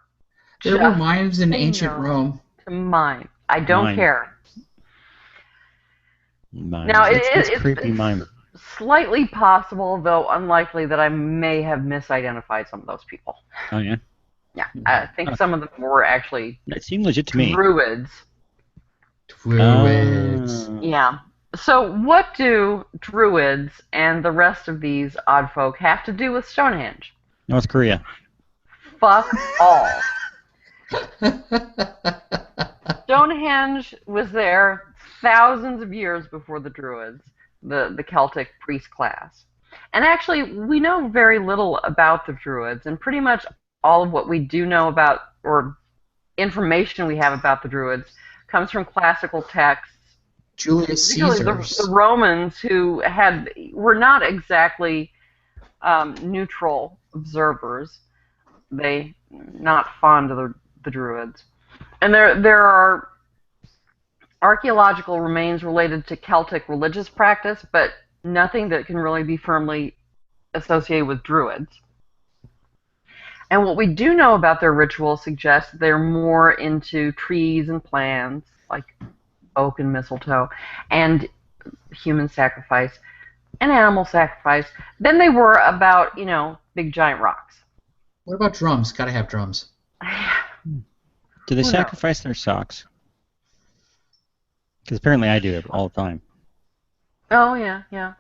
There were mimes in ancient Rome. Mime. I don't care. Mimes. Now it's creepy mime. Slightly possible, though unlikely, that I may have misidentified some of those people. Oh yeah. Yeah, I think some of them were actually. That seemed legit to me. Druids. Yeah. So what do Druids and the rest of these odd folk have to do with Stonehenge? North Korea. Fuck all. Stonehenge was there thousands of years before the Druids, the Celtic priest class. And actually, we know very little about the Druids, and pretty much all of what we do know about, or information we have about the Druids, comes from classical texts. Julius Caesar. The Romans, who were not exactly neutral observers. They not fond of the Druids. And there are archaeological remains related to Celtic religious practice, but nothing that can really be firmly associated with Druids. And what we do know about their rituals suggests they're more into trees and plants, like oak and mistletoe, and human sacrifice and animal sacrifice, than they were about, big giant rocks. What about drums? Gotta have drums. Do they sacrifice their socks? Because apparently I do it all the time. Oh, yeah.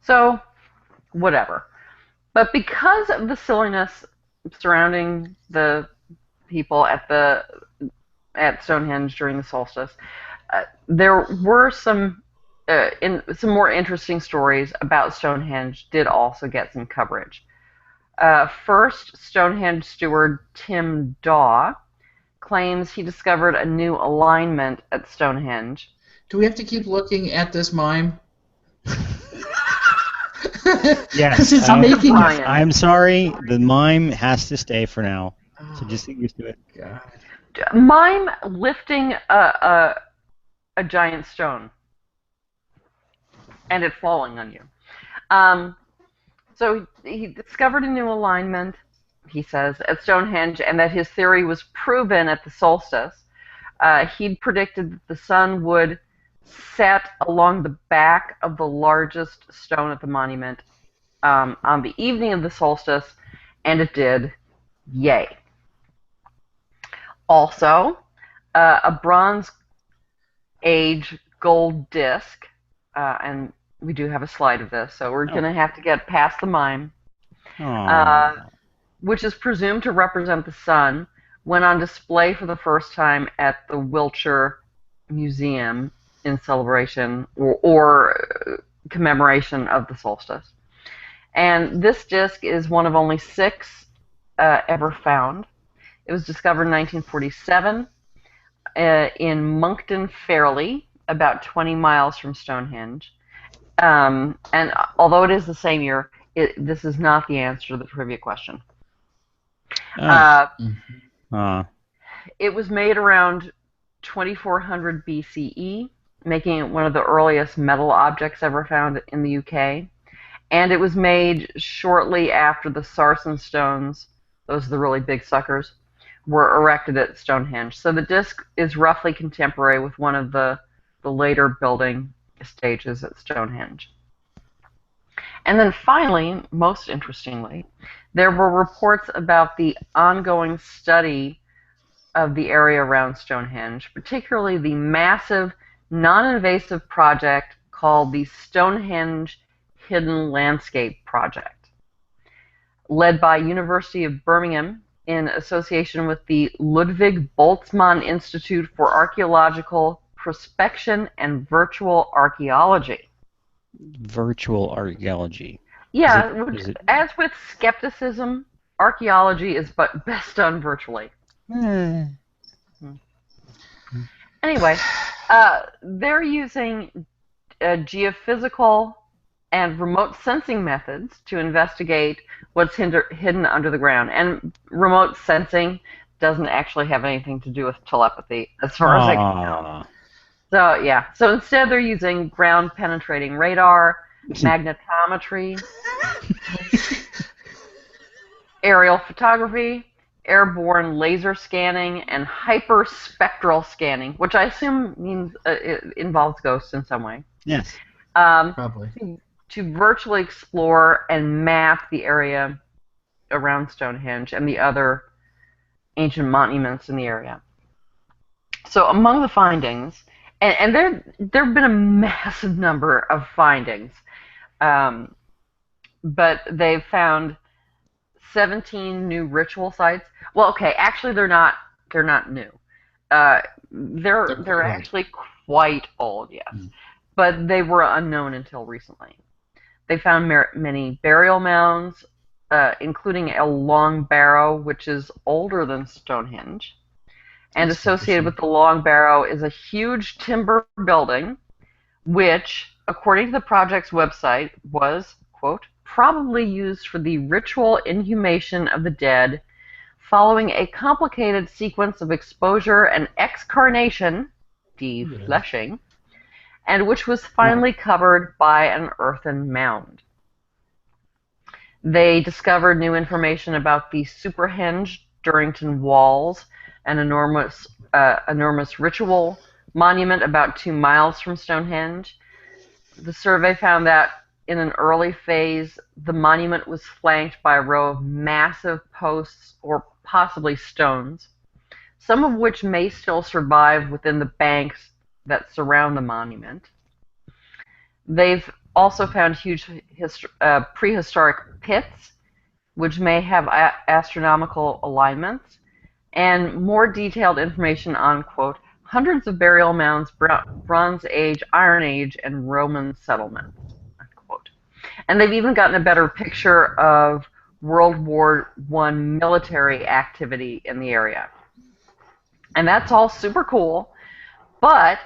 So, whatever. But because of the silliness surrounding the people at Stonehenge during the solstice, there were some more interesting stories about Stonehenge did also get some coverage. First, Stonehenge steward Tim Daw claims he discovered a new alignment at Stonehenge. Do we have to keep looking at this mime? Yes. It's making I'm sorry. The mime has to stay for now. So just get used to it. God. Mime lifting a giant stone and it falling on you. So he discovered a new alignment, he says, at Stonehenge, and that his theory was proven at the solstice. He'd predicted that the sun would set along the back of the largest stone at the monument on the evening of the solstice, and it did. Yay. Also, a Bronze Age gold disc, and we do have a slide of this, so we're going to have to get past the mime, which is presumed to represent the sun, went on display for the first time at the Wiltshire Museum in celebration or commemoration of the solstice. And this disc is one of only 6 ever found. It was discovered in 1947 in Monkton Fairley, about 20 miles from Stonehenge. And although it is the same year, this is not the answer to the trivia question. It was made around 2400 BCE, making it one of the earliest metal objects ever found in the UK. And it was made shortly after the sarsen stones, those are the really big suckers, were erected at Stonehenge. So the disc is roughly contemporary with one of the later building stages at Stonehenge. And then finally, most interestingly, there were reports about the ongoing study of the area around Stonehenge, particularly the massive non-invasive project called the Stonehenge Hidden Landscape Project, led by University of Birmingham in association with the Ludwig Boltzmann Institute for Archaeological Prospection and Virtual Archaeology. Virtual archaeology. Yeah, as with skepticism, archaeology is best done virtually. Anyway, they're using geophysical and remote sensing methods to investigate what's hidden under the ground. And remote sensing doesn't actually have anything to do with telepathy, as far as I can tell. So, yeah. So instead, they're using ground-penetrating radar, magnetometry, aerial photography, airborne laser scanning, and hyperspectral scanning, which I assume means it involves ghosts in some way. Yes. Probably. To virtually explore and map the area around Stonehenge and the other ancient monuments in the area. So among the findings, and there have been a massive number of findings, but they've found 17 new ritual sites. Well, okay, actually they're not new. They're actually quite old, yes. But they were unknown until recently. They found many burial mounds, including a long barrow, which is older than Stonehenge. And associated with the long barrow is a huge timber building, which, according to the project's website, was, quote, probably used for the ritual inhumation of the dead following a complicated sequence of exposure and excarnation defleshing, and which was finally covered by an earthen mound. They discovered new information about the Superhenge, Durrington walls, an enormous ritual monument about 2 miles from Stonehenge. The survey found that in an early phase, the monument was flanked by a row of massive posts or possibly stones, some of which may still survive within the banks that surround the monument. They've also found huge prehistoric pits, which may have astronomical alignments, and more detailed information on, quote, hundreds of burial mounds, Bronze Age, Iron Age, and Roman settlements, unquote. And they've even gotten a better picture of World War I military activity in the area. And that's all super cool, but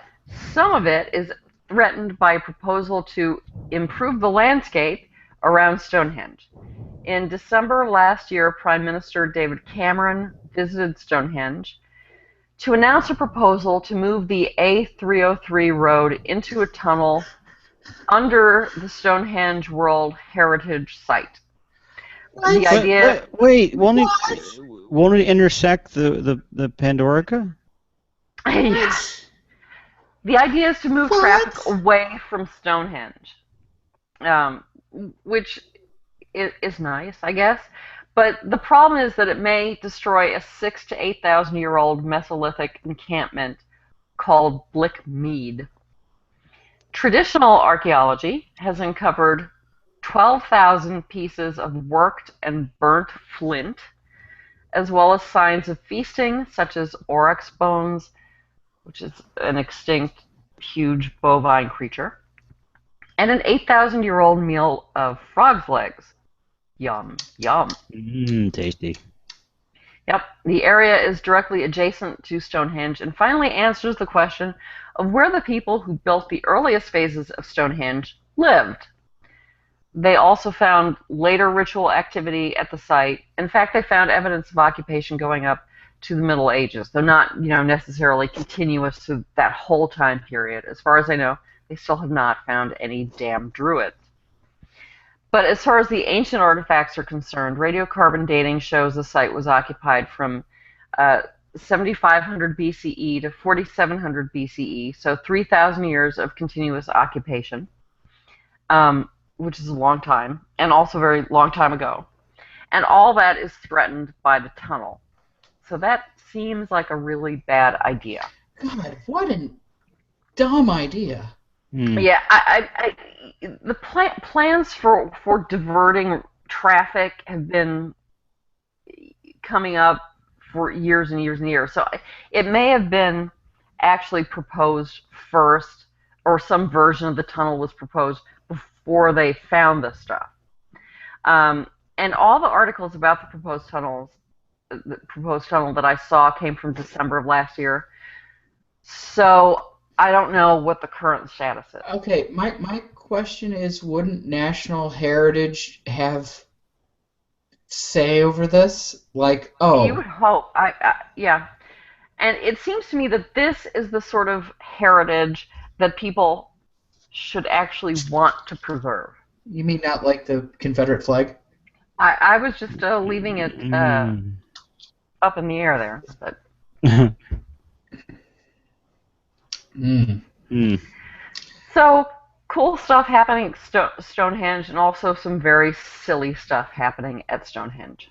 some of it is threatened by a proposal to improve the landscape around Stonehenge. In December last year, Prime Minister David Cameron visited Stonehenge to announce a proposal to move the A303 road into a tunnel under the Stonehenge World Heritage Site. The idea. Wait, won't it intersect the Pandorica? Yes. The idea is to move traffic away from Stonehenge, which is nice, I guess. But the problem is that it may destroy a 6,000 to 8,000 year old Mesolithic encampment called Blick Mead. Traditional archaeology has uncovered 12,000 pieces of worked and burnt flint, as well as signs of feasting, such as oryx bones, which is an extinct, huge bovine creature, and an 8,000-year-old meal of frog's legs. Yum, yum. Tasty. Yep, the area is directly adjacent to Stonehenge and finally answers the question of where the people who built the earliest phases of Stonehenge lived. They also found later ritual activity at the site. In fact, they found evidence of occupation going up to the Middle Ages, though not, necessarily continuous to that whole time period. As far as I know, they still have not found any damn druids. But as far as the ancient artifacts are concerned, radiocarbon dating shows the site was occupied from 7,500 BCE to 4,700 BCE, so 3,000 years of continuous occupation, which is a long time, and also a very long time ago. And all that is threatened by the tunnel. So that seems like a really bad idea. God, what a dumb idea. Yeah, the plans for diverting traffic have been coming up for years and years and years. So it may have been actually proposed first, or some version of the tunnel was proposed before they found this stuff. And all the articles about the proposed tunnel that I saw came from December of last year. So I don't know what the current status is. Okay, my question is, wouldn't National Heritage have say over this? Like, oh. You would hope. Yeah. And it seems to me that this is the sort of heritage that people should actually want to preserve. You mean not like the Confederate flag? I was just leaving it up in the air there. But. So, cool stuff happening at Stonehenge, and also some very silly stuff happening at Stonehenge.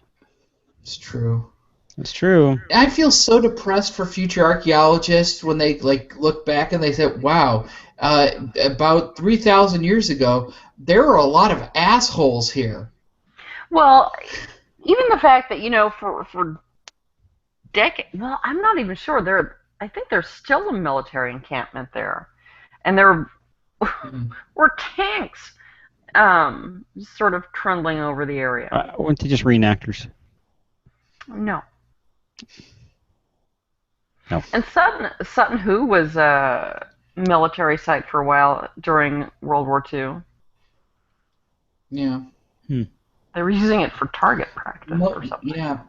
It's true. It's true. I feel so depressed for future archaeologists when they look back and they say, wow, about 3,000 years ago, there were a lot of assholes here. Well, even the fact that, for decades, well, I'm not even sure. I think there's still a military encampment there. And there were tanks sort of trundling over the area. Weren't they just reenactors? No. No. And Sutton Hoo was a military site for a while during World War II. Yeah. They were using it for target practice or something. Yeah,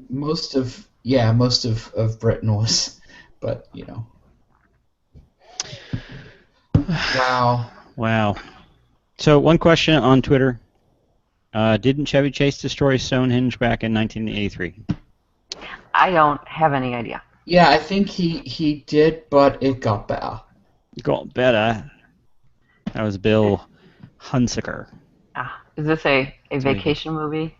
most of Britain was, but Wow. Wow. So one question on Twitter. Didn't Chevy Chase destroy Stonehenge back in 1983? I don't have any idea. Yeah, I think he did, but it got better. Got better. That was Bill Hunsaker. Is this a vacation movie?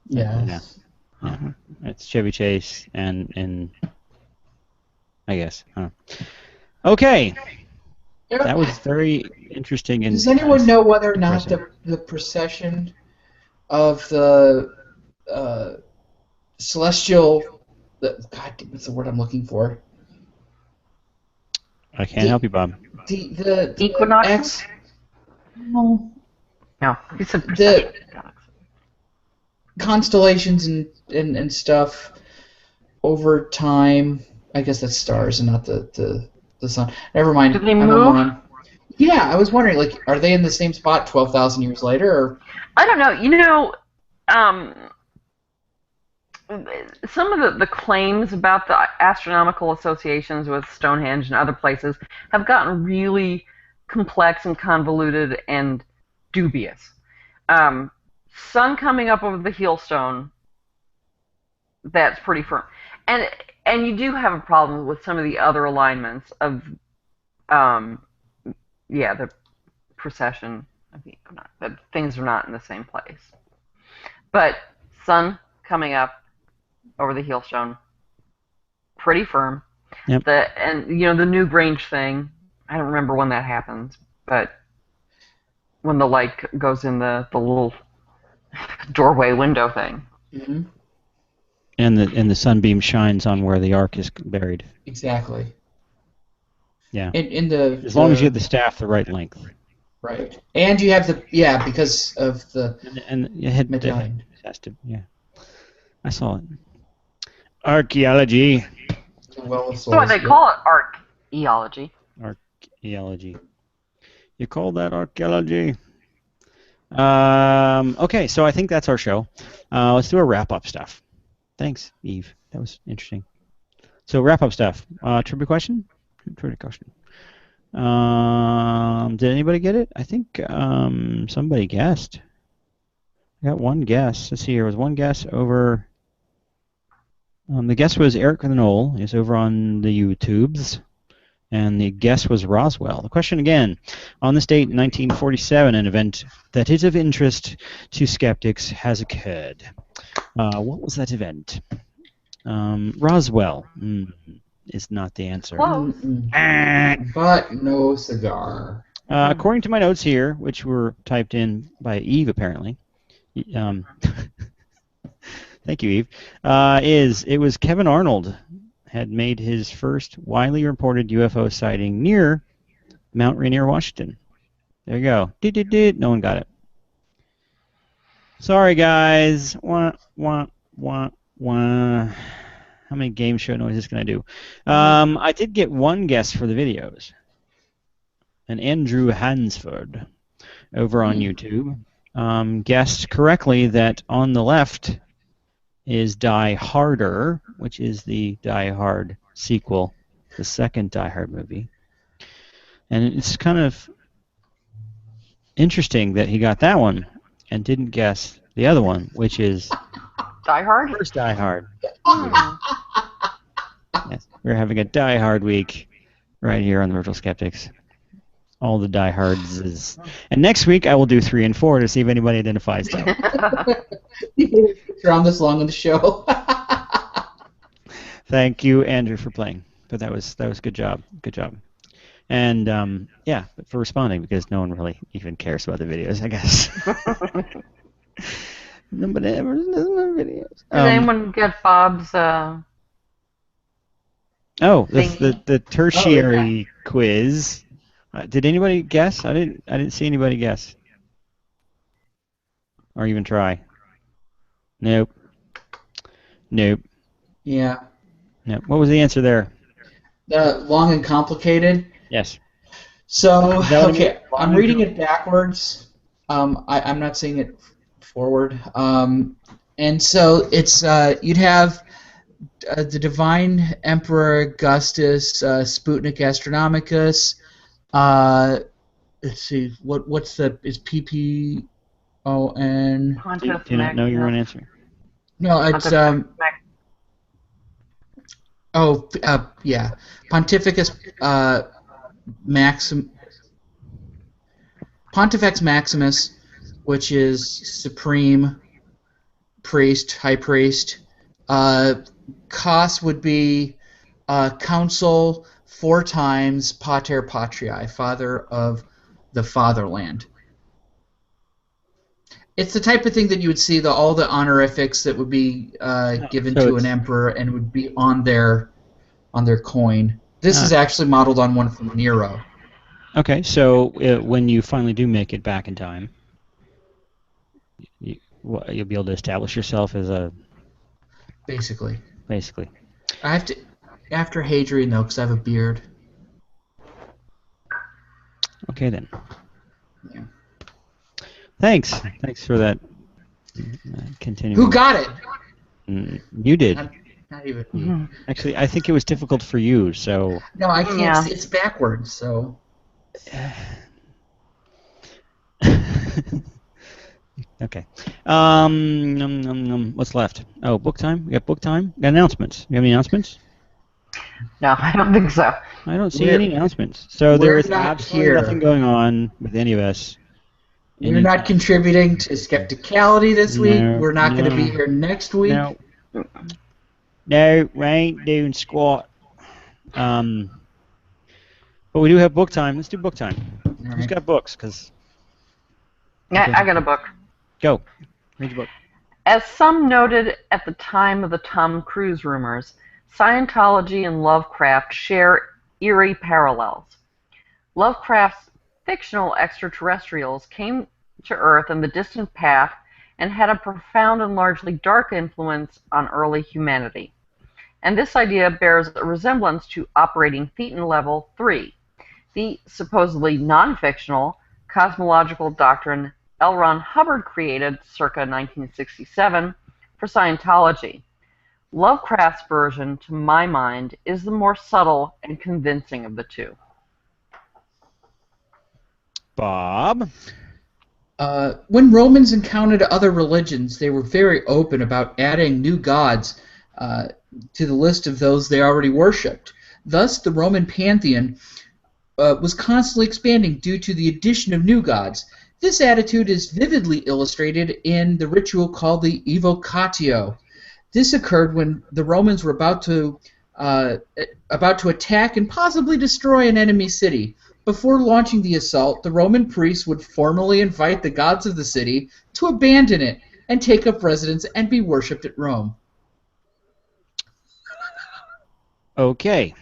Yes. Yeah. It's Chevy Chase and I guess. Okay. That was very interesting. And does anyone know whether or not the procession of the celestial... God, what's the word I'm looking for? I can't help you, Bob. The Equinox? No, he said procession. Constellations and stuff over time. I guess that's stars and not the sun. Never mind. Do they move? Yeah, I was wondering, like, are they in the same spot 12,000 years later? Or? I don't know. You know, some of the claims about the astronomical associations with Stonehenge and other places have gotten really complex and convoluted and dubious. Sun coming up over the heel-stone, that's pretty firm. And you do have a problem with some of the other alignments of, the precession of the equinox. That things are not in the same place. But sun coming up over the heel-stone, pretty firm. Yep. The Newgrange thing, I don't remember when that happens, but when the light goes in the little doorway window thing. Mm-hmm. And the sunbeam shines on where the ark is buried. Exactly. Yeah. As long as you have the staff the right length. Right. And you have because of the and you had medallion. I saw it. Archaeology. That's why they call it archaeology. Archaeology. You call that archaeology? Okay, so I think that's our show. Let's do a wrap-up stuff. Thanks, Eve. That was interesting. So wrap-up stuff. Trivia question? Trivia question. Did anybody get it? I think somebody guessed. I got one guess. Let's see here. Was one guess over... the guess was Eric the Knoll. It's over on the YouTubes. And the guess was Roswell. The question again. On this date in 1947, an event that is of interest to skeptics has occurred. What was that event? Roswell is not the answer. But no cigar. According to my notes here, which were typed in by Eve apparently, thank you, Eve, it was Kevin Arnold had made his first widely reported UFO sighting near Mount Rainier, Washington. There you go. No one got it. Sorry, guys. Wah, wah, wah, wah. How many game show noise is this going to do? I did get one guess for the videos. And Andrew Hansford over on YouTube guessed correctly that on the left is Die Harder, which is the Die Hard sequel, the second Die Hard movie. And it's kind of interesting that he got that one and didn't guess the other one, which is Die Hard? First Die Hard. Yes, we're having a Die Hard week right here on the Virtual Skeptics. All the Die Hards. And next week I will do 3 and 4 to see if anybody identifies them. You're on this long in the show. Thank you, Andrew, for playing. But that was good job. Good job. And for responding, because no one really even cares about the videos, I guess. Nobody ever does my videos. Did anyone get Bob's? The tertiary quiz. Did anybody guess? I didn't see anybody guess. Or even try. Nope. Yeah. Nope. What was the answer there? Long and complicated. Yes. So, okay, I'm reading it backwards. I'm not saying it forward. And so it's you'd have the Divine Emperor Augustus, Sputnik Astronomicus, Let's see. What's the is PPON? Pontiff Do you not know your own answer? No, it's yeah, Pontificus Maxim Pontifex Maximus, which is supreme priest, high priest. Cos would be council 4 times Pater Patriae, father of the fatherland. It's the type of thing that you would see all the honorifics that would be given to an emperor and would be on their coin. This is actually modeled on one from Nero. Okay, so when you finally do make it back in time, you'll be able to establish yourself as a... Basically. I have to... After Hadrian, though, because I have a beard. Okay, then. Yeah. Thanks for that. Continuing. Who got it? You did. Not even me. Actually, I think it was difficult for you, so... No, I can't. Yeah. It's backwards, so... Okay. What's left? Oh, book time? We got book time? We got announcements. You have any announcements? No, I don't think so. I don't see any announcements. So there is absolutely nothing going on with any of us. We're not contributing to Skepticality this week. We're not going to be here next week. No, we ain't doing squat. But we do have book time. Let's do book time. Right. Who's got books? Yeah, I got a book. Go. Read your book. As some noted at the time of the Tom Cruise rumors, Scientology and Lovecraft share eerie parallels. Lovecraft's fictional extraterrestrials came to Earth in the distant past and had a profound and largely dark influence on early humanity. And this idea bears a resemblance to Operating Thetan Level 3, the supposedly non-fictional cosmological doctrine L. Ron Hubbard created circa 1967 for Scientology. Lovecraft's version, to my mind, is the more subtle and convincing of the two. Bob? When Romans encountered other religions, they were very open about adding new gods to the list of those they already worshipped. Thus, the Roman pantheon was constantly expanding due to the addition of new gods. This attitude is vividly illustrated in the ritual called the Evocatio. This occurred when the Romans were about to attack and possibly destroy an enemy city. Before launching the assault, the Roman priests would formally invite the gods of the city to abandon it and take up residence and be worshipped at Rome. Okay.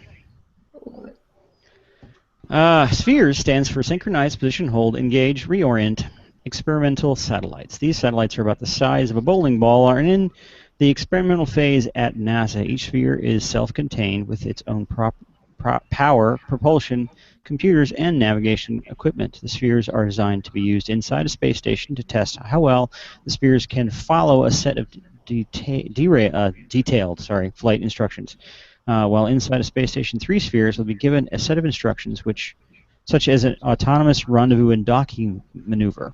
Spheres stands for synchronized position, hold, engage, reorient experimental satellites. These satellites are about the size of a bowling ball and are in the experimental phase at NASA. Each sphere is self-contained with its own power, propulsion, computers, and navigation equipment. The spheres are designed to be used inside a space station to test how well the spheres can follow a set of detailed flight instructions. While inside a space station, 3 spheres will be given a set of instructions such as an autonomous rendezvous and docking maneuver.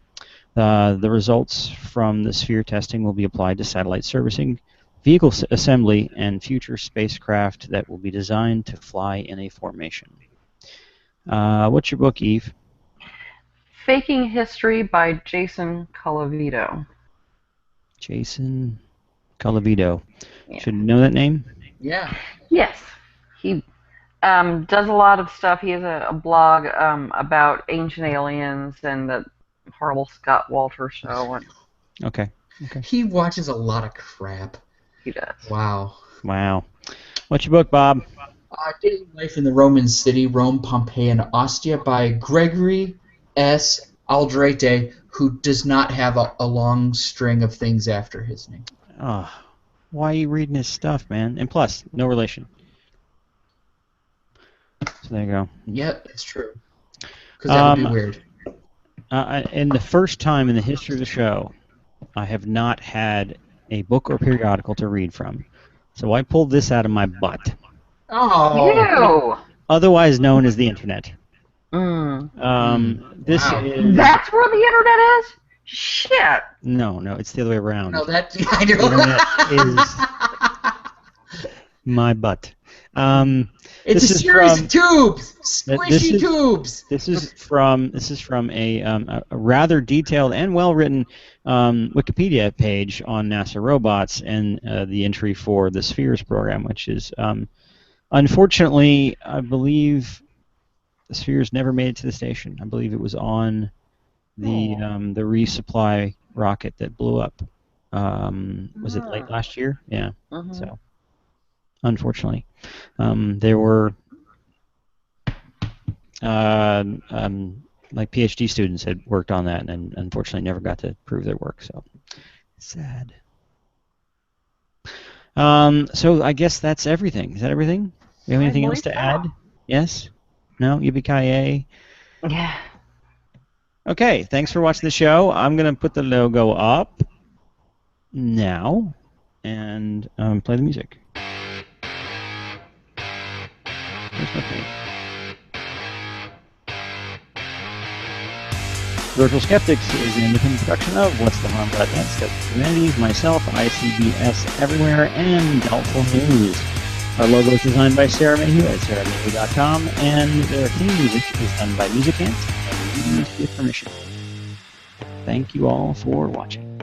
The results from the sphere testing will be applied to satellite servicing, vehicle assembly, and future spacecraft that will be designed to fly in a formation. What's your book, Eve? Faking History by Jason Colavito. Jason Colavito. Yeah. Should know that name? Yeah. Yes. He does a lot of stuff. He has a blog about ancient aliens and the horrible Scott Walter show. Okay. He watches a lot of crap. He does. Wow. What's your book, Bob? Daily Life in the Roman City, Rome, Pompeii, and Ostia by Gregory S. Aldrate, who does not have a long string of things after his name. Oh, why are you reading his stuff, man? And plus, no relation. So there you go. Yeah, it's true. Because that would be weird. And the first time in the history of the show, I have not had a book or periodical to read from. So I pulled this out of my butt. Oh! Ew. Otherwise known as the internet. This Wow. is... That's where the internet is? Shit. No, it's the other way around. No, that I know. The internet is my butt. It's a series of tubes, squishy tubes. This is from a rather detailed and well-written Wikipedia page on NASA robots and the entry for the Spheres program, which is unfortunately, I believe the Spheres never made it to the station. I believe it was on the resupply rocket that blew up. Was it late last year? Yeah. So, unfortunately, there were like PhD students had worked on that and unfortunately never got to prove their work. So, sad. So I guess that's everything. Is that everything? Do you have anything else to add? Yes? No? Yippee-ki-yay? Yeah. Okay, thanks for watching the show. I'm going to put the logo up now and play the music. Where's my page? Virtual Skeptics is an independent production of What's the Harm.net, Skeptics Humanities, myself, ICBS Everywhere, and Doubtful News. Our logo is designed by Sarah Mayhew at sarahmayhew.com, and their theme music is done by Musicant, and we use with permission. Thank you all for watching.